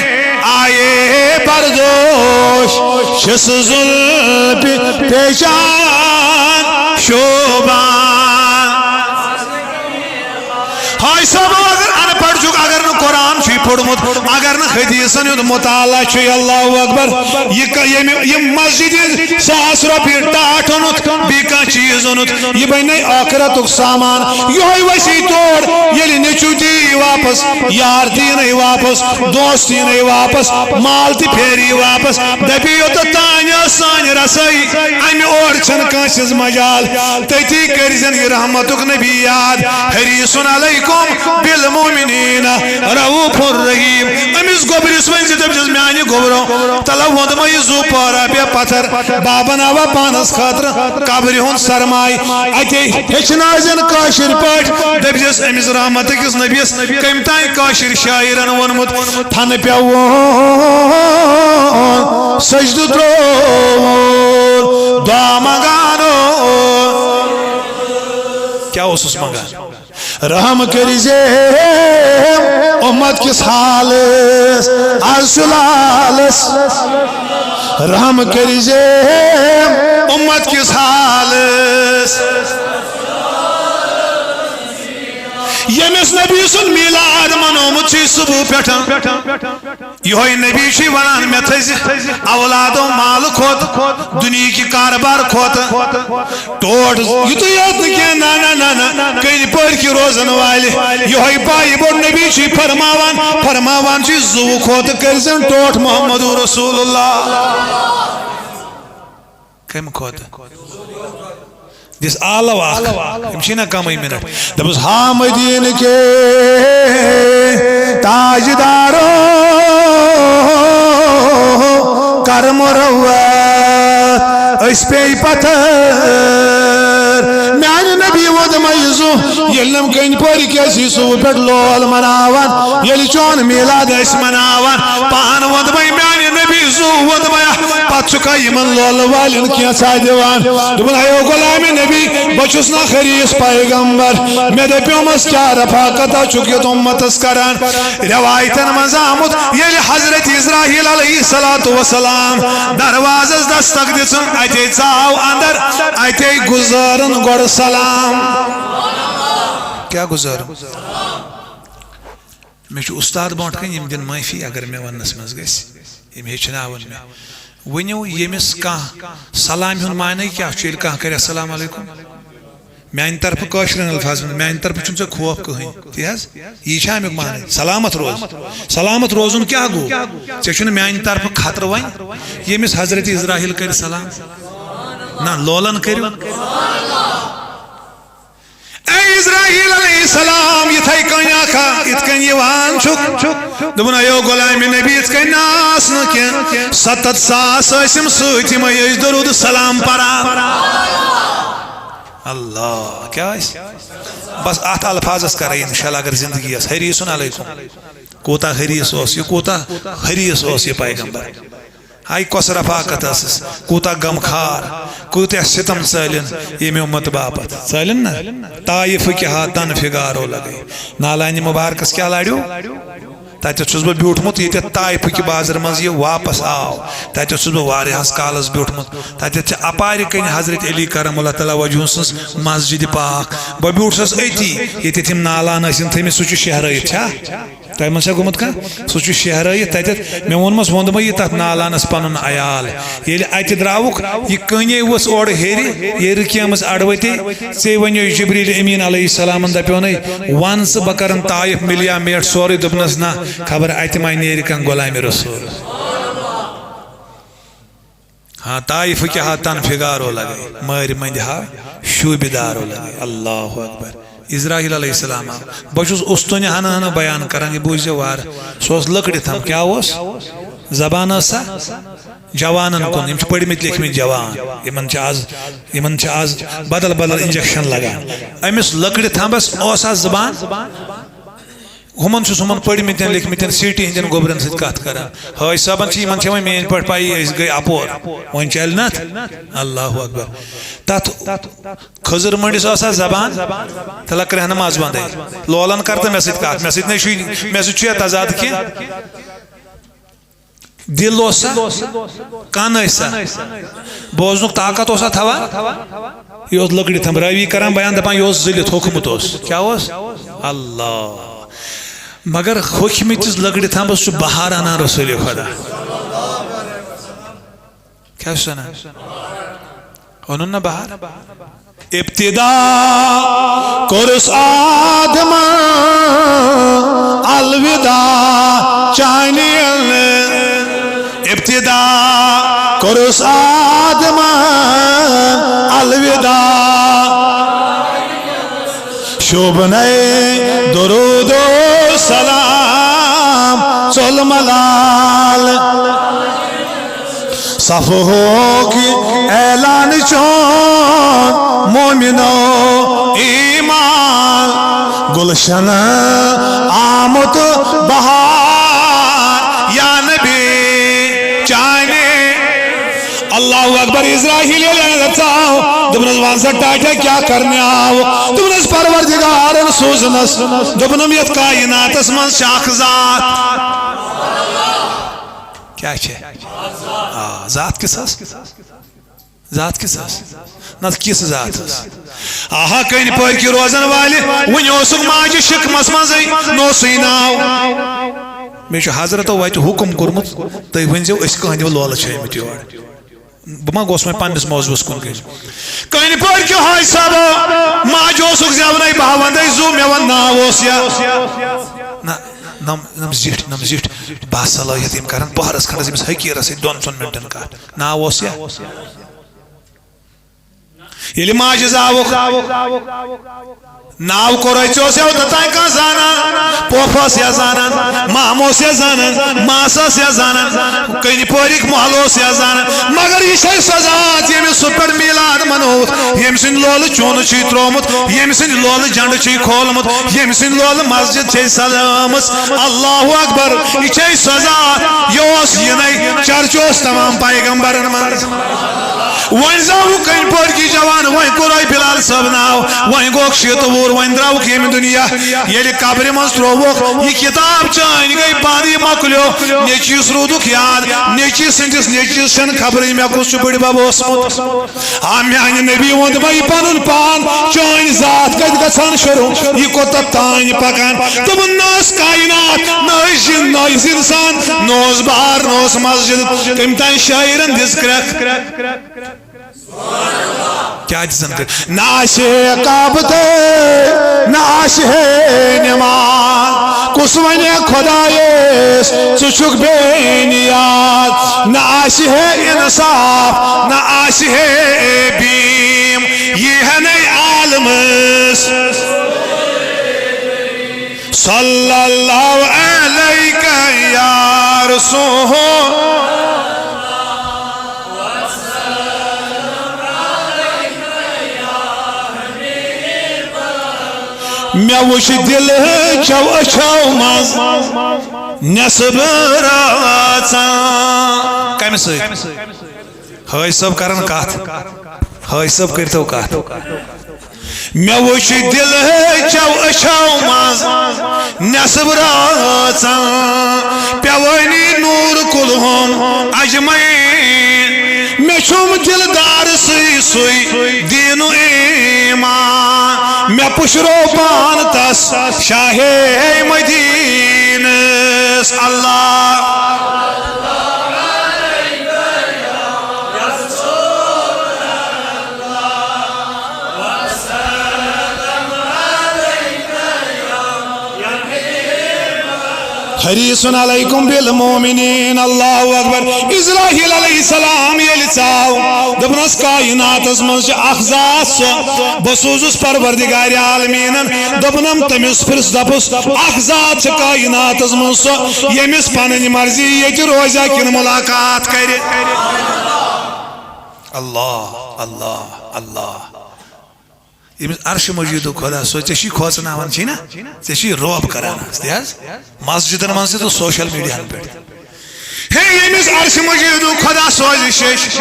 آئے بردوش شس ظلم پیشان شوبان ہائی سب اگر ان پڑھ چک اگر نہ قرآن چھ پڑھمت اگر نہ حدیثن ہند مطالعہ چھ اللہ اکبر یہ مسجد 100 روپیہ ٹاٹ اونت بیکا چیز اونت یہ بنے آخرتک سامان یہ وسیع طور یلی نچو دی واپس یار دی نہیں واپس دوست دی نہیں واپس مال تی پھیری واپس دبیو تو تانیا سان رسائی امی اور چھن کانسز مجال تیتی کرزن یہ رحمتک نبی یاد حریص علیکم بالمؤمنین رؤوف رحیم امس گوبرس ون دپس میانہ گوبرو تلو وند مے زو پارا بے پتھر بابا ناوا پانس خاطر قبر ہن سرمائی اتے ہچنازن کاشر پاٹ دپس امس رحمت کس نبیس کم تائیں کاشر شاعرن ونمت تھن پیو سجد ترو دعا مگانو کیا اس منگان رحم کریزے امت کس حالس ارسلالس رحم کریزے امت کس حالس یمس نبی سن میلاد منومت چھ صبح پیٹھا یہ نبی چھ ونان میں تھز اولاد و مال کھوت دنیا کی کاربار کھوت ٹوٹ یہ تو یاد کیا نا کئی پڑھ کی روزن والے یہ پائی بڑ نبی چھ فرماوان چھ زو کھوت کرزن ٹوٹ محمد رسول اللہ کم کھوت جس آلو آخ امشینا کم ای منٹ دبس حامدین کے تاجدارو کرم روت اس پہ پتھر میان نبی ود میزو یلم کن پوری کیسی سو پٹ لول مناوان یلی چون میلاد اس مناوان پان ود میان نبی زو ود میا پت چکا یمن لول والن کیا سا دیوان دبن ایو غلام نبی بچس نا خریص پیغمبر میں دپیو مس کیا رفاقتا چکیت امتس کران روایتن مزامت یلی حضرت اسرائیل علیہ السلام دروازز دستک دسن اتے چاو اندر اتے گزارن گوڑ سلام کیا گزارن میں چھو استاد بانٹ کن یم دن معافی اگر میں ونس مز گیس یم ہیچناون میں ونیو یمس کان سلام ہن معنی کیا چیل کان کرے السلام علیکم میان طرف کاشرن الفاظ میان طرف چھن سے خوف کہیں تیز یہ چھا امیک معنی سلامت روزن کیا گو چھن میان طرف خطر وائن یمس حضرت اسرائیل کر سلام نا لولن کرو اے اسرائیل علیہ السلام یہ تھائی کن آکھا اتکن یوان چھک دبن ایو غلام نبی اتکن ناس نکن 7 ساس اسم سوتی میں اس درود سلام پرا اللہ کیا ہے بس آت الفاظ اس کر رہی انشاءاللہ اگر زندگی ہے حریص علیکم کوتا حریص اوس یہ کوتا حریص اوس یہ پیغمبر آئی کس رفاقت اسس کوتا غم خار کوتا ستم سالن یہ میں امت باپت سالن نا طائف کی ہاتن فگارو لگے نالانی مبارکس کیا لاڑیو تاچہ چھس بہ بیوٹمت یہ طائف کی بازر مز یہ واپس آو تاچہ چھس بہ واریاہس کالس بیوٹمت تاچہ اپار کن حضرت علی کرم اللہ تعالی وجہ سنس مسجد پاک بہ بیوٹس اتی یہ تم نالان ٲسِن تھٲمٕتۍ سُہ چھُ شہرٲیِتھ چھا تۄہہِ منٛز چھا گوٚمُت کانٛہہ سُہ چھُ شہرٲیِتھ تتٮ۪تھ مےٚ ووٚنمس ووٚنمَے یہِ تتھ نالانس پنُن عیال ییٚلہِ اَتہِ درٛاوُکھ یہِ کٔنے ؤژھ اورٕ ہیٚرِ ییٚلہِ رُکیمٕژ اڑوتے ژےٚ ؤنِو جبریٖل امیٖن علیہ السلامن دپیونَے وَن ژٕ بہٕ کرن طائف مِلیا میٹ سورُے دوٚپنس نہ خبر اتہِ ما نیرِ کانٛہہ غلامِ رسول ہاں طائف کیا ہاں تنفگارو لگے مار مند ہا شوبدارو لگے اللہ اکبر اسرائیل علیہ السلام بہت استون ہنا ہنا بیان کران یہ بوجھ وار سوس لکڑ تھم کیا اس زبان سا جوانن کن یم پڑھ مت لکھ مت جوان یمن آز بدل بدل انجیکشن لگان امس لکڑ تھمبس اوسا زبان ہمن ہمن پڑھ مت لکھ مت سٹی ہندین گوبرن ست کت کران ہائی صاحبن چھ وۄنۍ مین پٲٹھۍ پائی أسۍ گٔے اپور وۄنۍ چلہِ نتھ اللہ اکبر تتھ کھٔزٕر مٔنڈِس ٲسا زبان تلا کرٛہنہٕ منٛز بنٛدٕے لولن کر تہٕ مےٚ سۭتۍ کتھ مےٚ سۭتۍ مےٚ سۭتۍ چھُ یا تضاد کینٛہہ دل اوسا کن ٲسا بوزنُک طاقت اوسا تھاوان یہِ اوس لٔکرِ تھم رٲوی کران بیان دپان یہِ اوس زٕلِتھ ہوٚکھمُت اوس کیٛاہ اوس اللہ مگر ہوٚکھمٕتِس لٔکرِ تھمبس چھُ بہار انان رسول خدا کیٛاہ چھُس انان اونُن نا بہار ابتدا کوٚرُس آدمہ الوداع چانہِ ابتدا کوٚرُس آدمہ الوداع شوبنے درود و سلام چل ملال صفحوں کی اعلان چون مومنو ایمان گلشن آمد بہار یا نبی چانے اللہ اکبر اسرائیل دپنس ون سا ٹاٹیا کیا کرنے آو دپنس پروردگارن سوزنس دپنم یت کائناتس من شاخ ذات کیا ذات کس ذات کس نت کس ذات آہا کن پہ کی روزن والے ون ماجہ شکمس مزے نوسے ناو بیچ حضرت وت حکم کورمت تھی ونزو اس کہنو لول چھمت یور بہ ما گوس وۄنۍ پننس موضوعس کن گژھِ کن پہ کی ہاے صاحب ماجہ اوسُکھ زیونے باوندے زو مے ون ناو اوس یا نم زیٹھ با صلاحیت یم کران پہرس کھنڈس امس حقیرس دون ژون منٹن کٹ ناو اوس یا ییٚلہِ ماجہِ زاوُکھ ناو کوٚر ژےٚ اوس توٚتانۍ کانٛہہ زانان پوٚپھ ٲس یا زانان مام اوس یا زانان ماس ٲس یا زانان کنہِ پورِک محلہٕ اوس یا زانان مگر یہِ چھے سۄ ذات ییٚمِس سُہ پٮ۪ٹھ میٖلاد منووُکھ ییٚمہِ سٕنٛدِ لولہٕ چوٗنہٕ چھُے ترٛوومُت ییٚمہِ سٕنٛدِ لولہٕ جنڈٕ چھُے کھولمُت ییٚمہِ سٕنٛدِ لولہٕ مسجد چھے سجٲمٕژ اللہ اکبر یہِ چھے سۄ ذات یہِ اوس یِنَے چرچہِ اوس تمام پیغمبرن منٛز وۄنۍ زاوُکھ کنہِ پورکی جوان وۄنۍ کوٚرے بلال صٲب ناو وۄنۍ گوٚکھ شیٖتہٕ وُہُر وۄنۍ درٛاوُکھ ییٚمہِ دُنیا ییٚلہِ قبرِ منٛز ترٛووُکھ یہِ کِتاب چٲنۍ گٔے بنٛد یہِ مۄکلیو نیٚچوِس روٗدُکھ یاد نیٚچی سٕنٛدِس نیٚچوِس چھَنہٕ خبرٕے مےٚ کُس چھُ بٕڈِ بب اوسمُت آ میانہِ نبی ووٚن دوٚپمَے یہِ پنُن پان چٲنۍ ذات کتہِ گژھان شروع یہِ کوٚتتھ تانۍ پکان دوٚپُن نہ ٲس کائنات نہ ٲسۍ جِن نہ ٲسۍ انسان نہ اوس بہار نہ اوس مسجد تٔمۍ تانۍ شٲعرن دِژ کرٛٮ۪کھ کیا جزن کر نہ آشے کعبتے نہ آشے نماز کس ونے خدایس ژٕ چھُکھ بے نیاز نہ آشے انصاف نہ آشے بیم یہ ہے نئی عالمس صلی اللہ علیہ یا رسول مے وچھ دل چو اچھو مز نصب راژان کمہِ سۭتۍ ہٲے صٲب کرن کتھ ہٲے صٲب کٔرتو کتھ مے وچھ دل چو اچھو مز نصب راژان پیوانی نور کلہم اجمعین مے چھُم دلدار سُے دین و ایمان مے پشرو پان تس شاہ مدینس اللہ حریص علیکم بالمومنین اللہ اکبر اسرائیل علیہ السلام یل ژاو دپنس کائناتس مز اخذات سو بسوزس پروردگار عالمینن دپنم تمس پرس دپس اخذات کائناتس مز سو یمس پنن مرضی یہ روزہ کن ملاقات کر اللہ اللہ اللہ عرش مجید خدا سو ژے کھوژناوان چھی نا ژے روب کران مسجدن من تو سوشل میڈیا پہ ہے یمس عرش مجید خدا سوز شش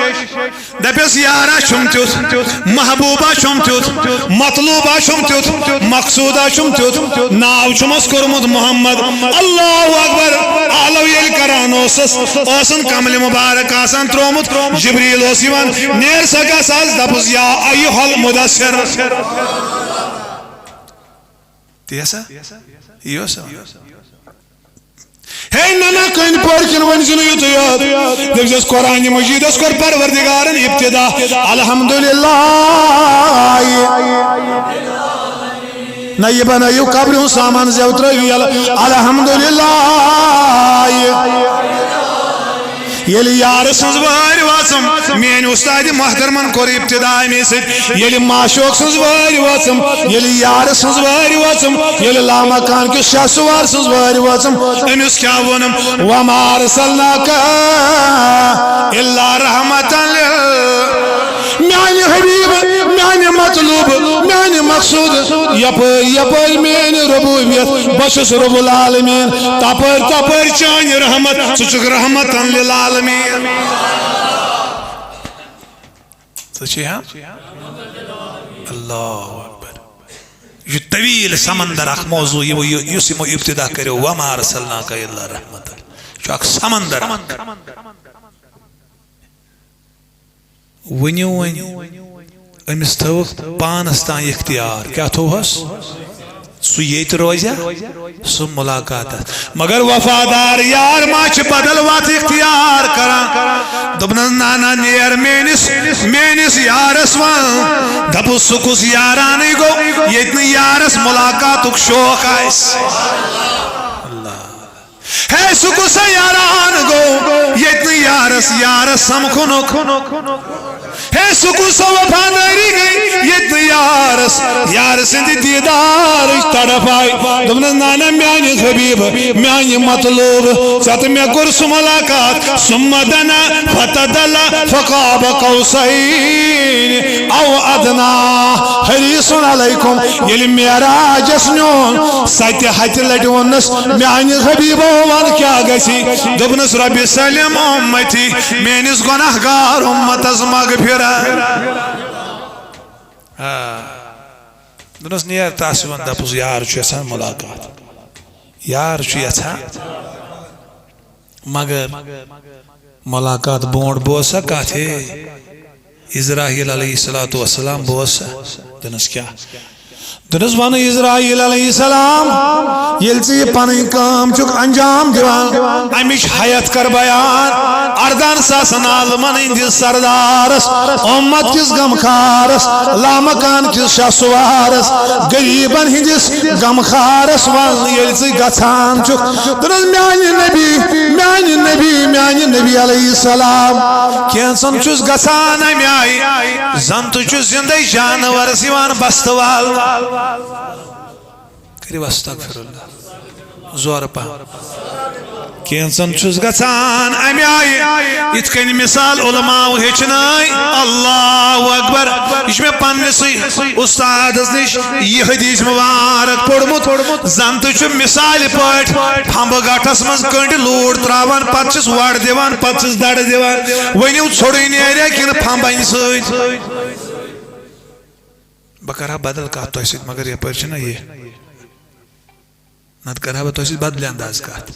دپس یارا چھم تیت محبوبہ چھم تیت مطلوبہ چھم تیت مقصودہ چھم تیت ناو چھمس کورمت محمد اللہ اکبر آلو یل کران اوسن کمل مبارک آسان ترومت جبریل اوس یوان نیر سا ساز دپس یا ایھا المدثر تیسا یہ ہے نانا کن پور کن ون سن یت یاد دپس قرآن مجیدس کور پروردگارن ابتدا الحمدللہ نہ یہ بنائیو قبر ہوں سامان زیو تروی الحمدللہ یل یار سنز واری واسم مین استاد محترمن کور ابتدا می ست یل معشوق سنز واری واسم یل یار سنز واری واسم یل لامکان کے شاہ سوار سنز واری واسم امس کیا ونم وما ارسلناک الا رحمتا میانی حبیب میانی مطلوب میانی مقصود یپر میانی ربوبیت بشس رب العالمین تپر چانی رحمت سچک رحمتا للعالمین سچی ہاں اللہ اکبر یہ طویل سمندر اخ موضوع یس یمو ابتدا کرو وما ارسلناک الا رحمتا جو اخ سمندر ونیو امس تھو پانس تان اختیار کیا تھوہس سو یت روزہ سو ملاقات مگر وفادار یار ماچ بدل وات اختیار کران دپنس نانا نیر مینس یارس ون دپس سکس یارانی گو یتن یارس ملاقاتک شوق آئس ہے سکس یاران گو یتن یارس سمکھنک ہے سکس وفاداری گئی یتن یارس اند دیدار تڑپ آئی دپنس نانا میانی حبیب میانی مطلوب ست میں کر ملاقات ثم دنا فتدلا فقاب قوسین او ادنا حریص علیکم یل معراج نیون ست ہتھ لٹ ونس میانی حبیب ون کیا گسی دپنس رب سلم امتی میانس گناہ گار امتس مغفرت دنس نیر تاسون دپس یار یژھان ملاقات یار یژھان مگر ملاقات بونڈ بوسا کت ہے اسرائیل علیہ السلام بوسا دنس کیا دنس ون اسرائیل علیہ السلام یل ژٕ پنن کام چھُکھ انجام دِوان امِچ حیت کر بیان اردن ساسن عالمن ہندس سردارس امت کس غمخارس لامکان کس شاہ سوارس غریبن ہندس غمخارس ون یل ژٕ گژھان چھُکھ دنس میانہِ نبی علیہ السلام کینژن چھُس گژھان امہِ آیہِ زن تہِ چھُ زندے جانورس یوان بستوال کریو استغفر اللہ زور پا کینسن چھس گژھان امی آئی ات کن مثال علماء ہیچنائی اللہ اکبر یہ میں پنسی استاد نش یہ حدیث مبارک پڑھمت زن تو چھ مثال پاٹ پھمب گٹھس مز کنڈ لوڑ تراوان پت چھس وڑ دیوان پت چھس دڑ دیوان ونیو چھوڑی نیریا کن پھمبن سۭتۍ بہ کرہا بدل کت تہ سۭتۍ مگر یپٲرۍ چھنا یہ نت کرہا بہ تہ سۭتۍ بدل انداز کت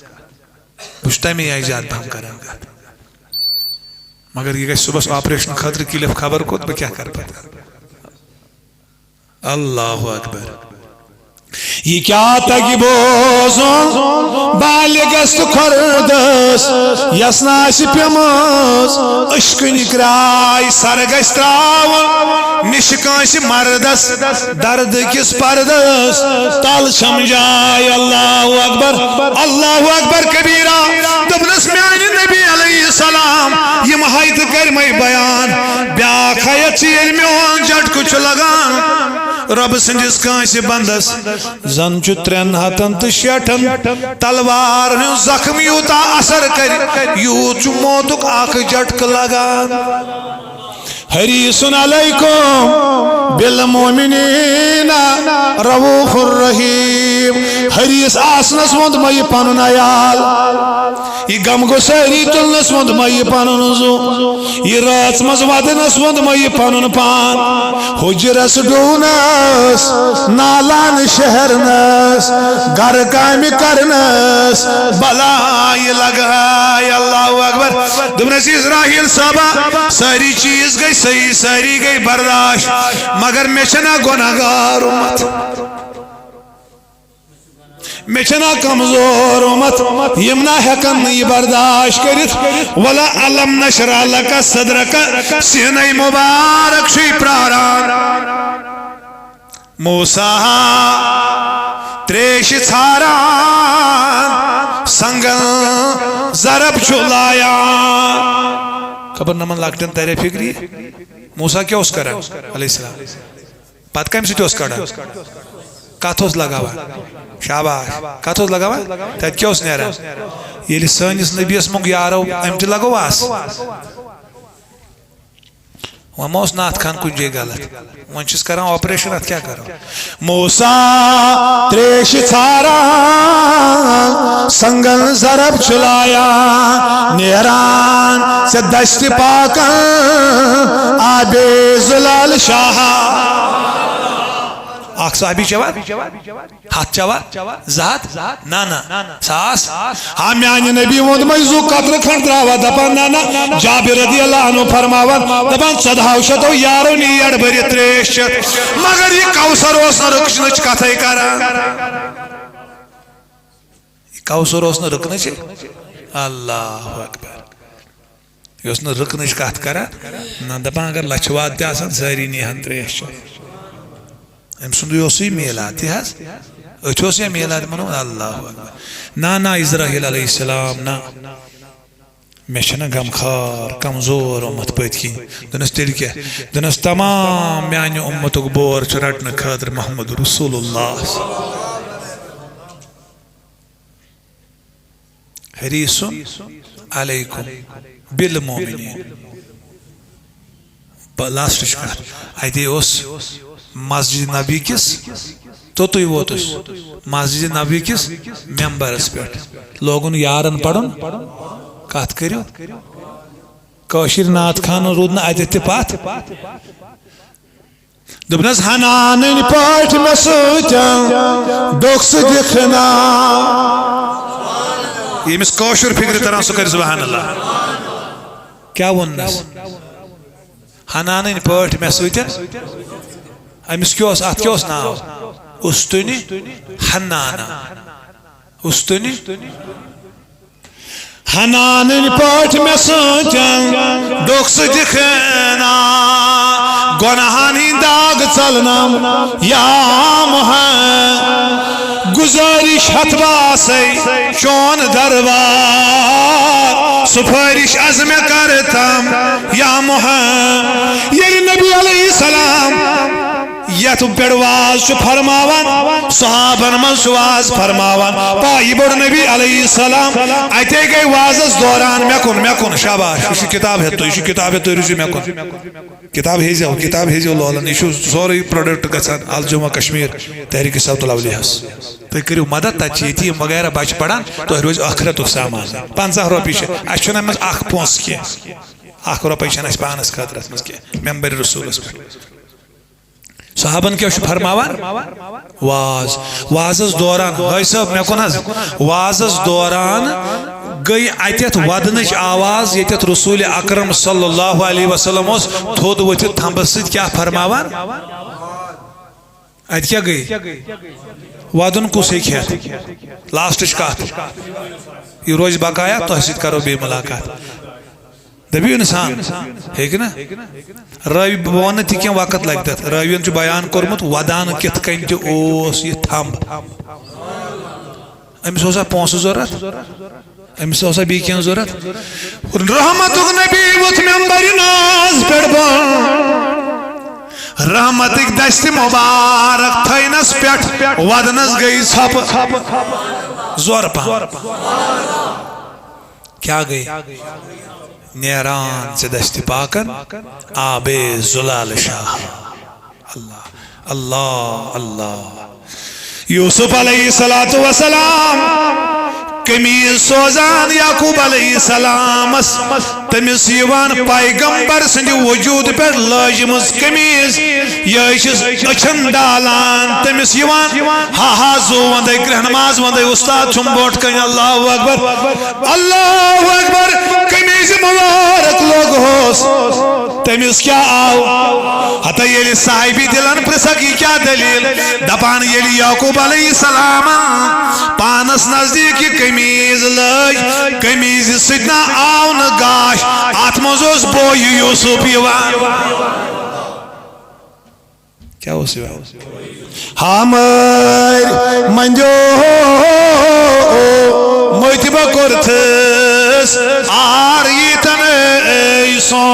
بہ چھُس تمی آیہِ زیادٕ پہم کران کت مگر یہ گژھِ صبحس آپریشن خٲطرٕ کلف خبر کوٚت بہ کیاہ کرٕ پتہٕ اللہ اکبر یہ کیا تگی بوزن بالغس تو کھردس یسناس پیمز عشق نکرائی سر گس تراون نشکانس مردس درد کس پردس تل سمجھائی اللہ اکبر کبیرہ دبنس میانی نبی علیہ السلام یہ محایت کرمائی بیان بیاک حیت چیل میون جٹ کچھ لگان رب سندس کانسی بندس زن چو 360 تلوار ہوں زخم یوتا اثر کر یوت چو موتک آنکھ جٹک لگان حریص علیکم بالمومنین رؤوف الرحیم حریص آسنس وند مئی پنن عیال یہ غم گساری تلنس وند مئی پنن زو یہ رات مز ودنس وند مئی پنن پان حجرس ڈونس نالان شہرنس گر کام کرنس بلائی لگائی اللہ اکبر دبنس اسرائیل صحابہ ساری چیز گئی صحیح ساری گئی برداشت مگر میں چھنا گناہگار امت میں چھنا کمزور امت یمنا حکم نہیں برداشت کرت ولا علم نشرح لکا صدرکا سینہ مبارک شوی پراران موسیٰ تریش ژھاران سنگن ضرب چھلایا خبر نمن لاکٹن تیرے فکری موسیٰ کیا اس کرا علیہ السلام پات کم سیٹی اس کرا کاتھوس لگاوا شاباش کاتھوس لگاوا تیت کیا اس نیرا یہ لسانیس نبی اسمونگ یارو امتی لگو واس وہاں اس نات خان کن جے غلط وہاں چیز کرا آپریشن ات کیا کرا موسیٰ تریش ژھاران سنگن ضرب چلایا نیران سے دشت پاکن آب زلال شاہ آخ صحابی چواد ہاتھ چواد زہد نانا ساس ہاں میانی نبی وند مجزو قطر کھنڈ راوا دپان نانا جابر رضی اللہ عنہ فرماوان دپان صدہاو شتو یارو نیڑ بری تریش چت مگر یہ کوثر اوسن رکشنچ کتھائی کرا کوثر اوسن رکنچ اللہ اکبر یہ اوسن رکنچ کت کرا نا دپان اگر لچواد تے آسان ساری نیہن تریش چت ام سندوسی میلاد ہز اچھوس یہ میلاد منو اللہ نانا اسرائیل علیہ السلام نا میں چھنا غمخار کمزور امت پت کی دنس تیل کیا دنس تمام میانی امتک بور چرٹن خاطر محمد رسول اللہ حریص علیکم بالمومنین لاسٹ شکر آئیتی اس مسجد نبی کس تو توی ووتس مسجد نبی کس ممبرس پیٹ لوگن یارن پڑھن کات کریو کاشر نات خان رود نا اتت پات دبنس حنانن پاٹ مسوچن دوکس دکھنا یہ مس کاشر فکر طرح سکر سبحان اللہ کیا ونس حنانن پاٹ مسوچن امس کیوس ات کیوس ناو استنی حنانا استنی حنانن پاٹ میں سوچن دوکس دکھنا گناہانی داغ چلنم یا محمد گزارش حتبا سے چون دربار سفارش از میں کرتم یا محمد یہ نبی علیہ السلام یت بڑواز چھ فرماوان صحابن من سواز فرماوان پائی بڑ نبی علیہ السلام ایتے گئی وازس دوران میں کن شاباش اسی کتاب ہے تو اسی کتاب ہے تو رجی میں کن کتاب ہیزیو لولن ایشو سوری پروڈکٹ گسان الجمعہ کشمیر تحریک صوت الاولیاء تو کریو مدد تا چیتی وغیرہ بچ پڑھان تو روز آخرت سامان 50 روپی سے اچھونا میں آخ پونس کیا آخ روپی سے پانس خاطرت میں کیا ممبر رسول اس پر صحابن کیا فرماوان وازس دوران بھائی صاحب میں کون وازس دوران گئی ایتیت ودنچ آواز یتیت رسول اکرم صلی اللہ علیہ وسلم اس تھود وتھت تھمبس سۭتۍ کیا فرماوان ات کیا گئی وادن کس ہیت لاسٹچ کت یہ روز بقایا تہ ست کرو بی ملاقات دبیو انسان ہے نا راوی بہ تہ کی وقت لگ تت راوین بیان کورمت ودان کت کن تہ اوس یہ تھمب امس اوسا پونسہ ضرورت امس اوسا بی کین ضرورت رحمت نبی وت ممبر ناز پڑ رحمتک دست مبارک تھینس پٹ ودنس گئی ژھپ زور پہ کیا گئی نیران سے دست پاکن آب زلال شاہ اللہ اللہ اللہ یوسف علیہ السلام قمیض سوزان یعقوب علیہ السلام تمس یوان پیغمبر سند وجود پر لاجمز قمیض یہ اچھن ڈالان تمس یوان ہا ہا زو وندے گرہ نماز وندے استاد چھم بوٹ کن اللہ اکبر قمیض مبارک لوگ ہوس تمس کیا آو حتی یلی صاحبی دلن پرسک یہ کیا دلیل دپان یلی یعقوب علیہ السلام پانس نزدیک قمیض لج قمیض سدنا آو نا گاش آتموزوز بوئی یوسف یوان کیا ہو سوا ہمار منجو مجتبہ کرتس آریتن ایسون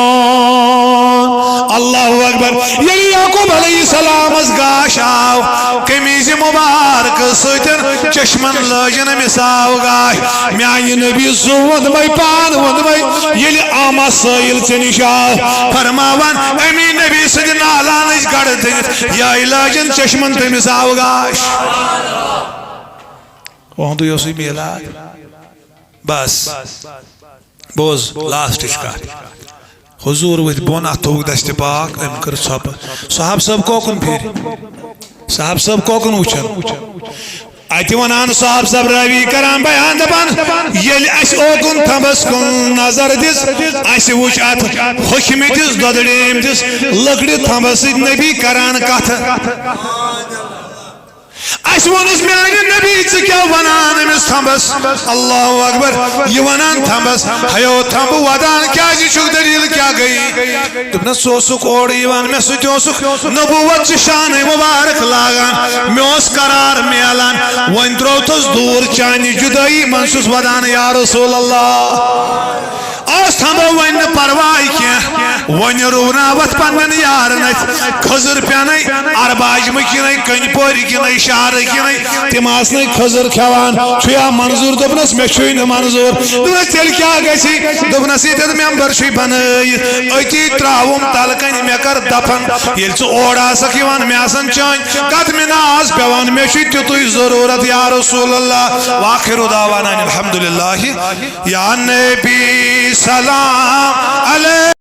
اللہ اکبر یلی یعقوب علیہ السلام از گاش آو قمیض مبارک سوچن چشمن لجن مساو گاش میانی نبی زو وندمائی پان وندمائی یلی آما سائل چنشاو فرماوان امی نبی سجن آلانش گڑ دنت یا لجن چشمن تمساو گاش وہاں تو یوسی میلاد بس بوز لاسٹ اشکار حضور ویت بون اتوک دست پاک ام کر صحب صحاب سب کوکن پھر صحاب سب کوکن وچن آیتی ونان صحاب سب راوی کران بیان دپان یل اس اوکن تھمس کن نظر دس اس وچ ات حکم دس دودڑیم دس لکڑی تھمس نبی کران کتھ اس ونس میانی نبی کیا ونان امس تھمبس اللہ اکبر یہ ونان تھمبس ہیو تھمب ودان کیا جی چھک دلیل کیا گئی دبنا سوسک اوڑ ایوان میں سوسک نبوت شان مبارک لاغان میں اس قرار میلان ون تروتس دور چانی جدائی منسوس ودان یا رسول اللہ اس تھمبو ون پروائی کیا ون روناوت پنن یارنت خضر پیانی ارباج مکنی کنی پوری کنی شار کنی تماسنی خضر کھوان چھویا منظور دبنس میں چھوین منظور دبنس تیل کیا گیسی دبنسی تید ممبر چھوی بنائی ایتی تراؤم تلکنی میں کر دفن یل چو اوڑا سکیوان میں آسن چان قدم ناز پیوان میں چھوی تیتوی ضرورت یا رسول اللہ واخر دعوانا الحمدللہ یا نبی سلام علیہ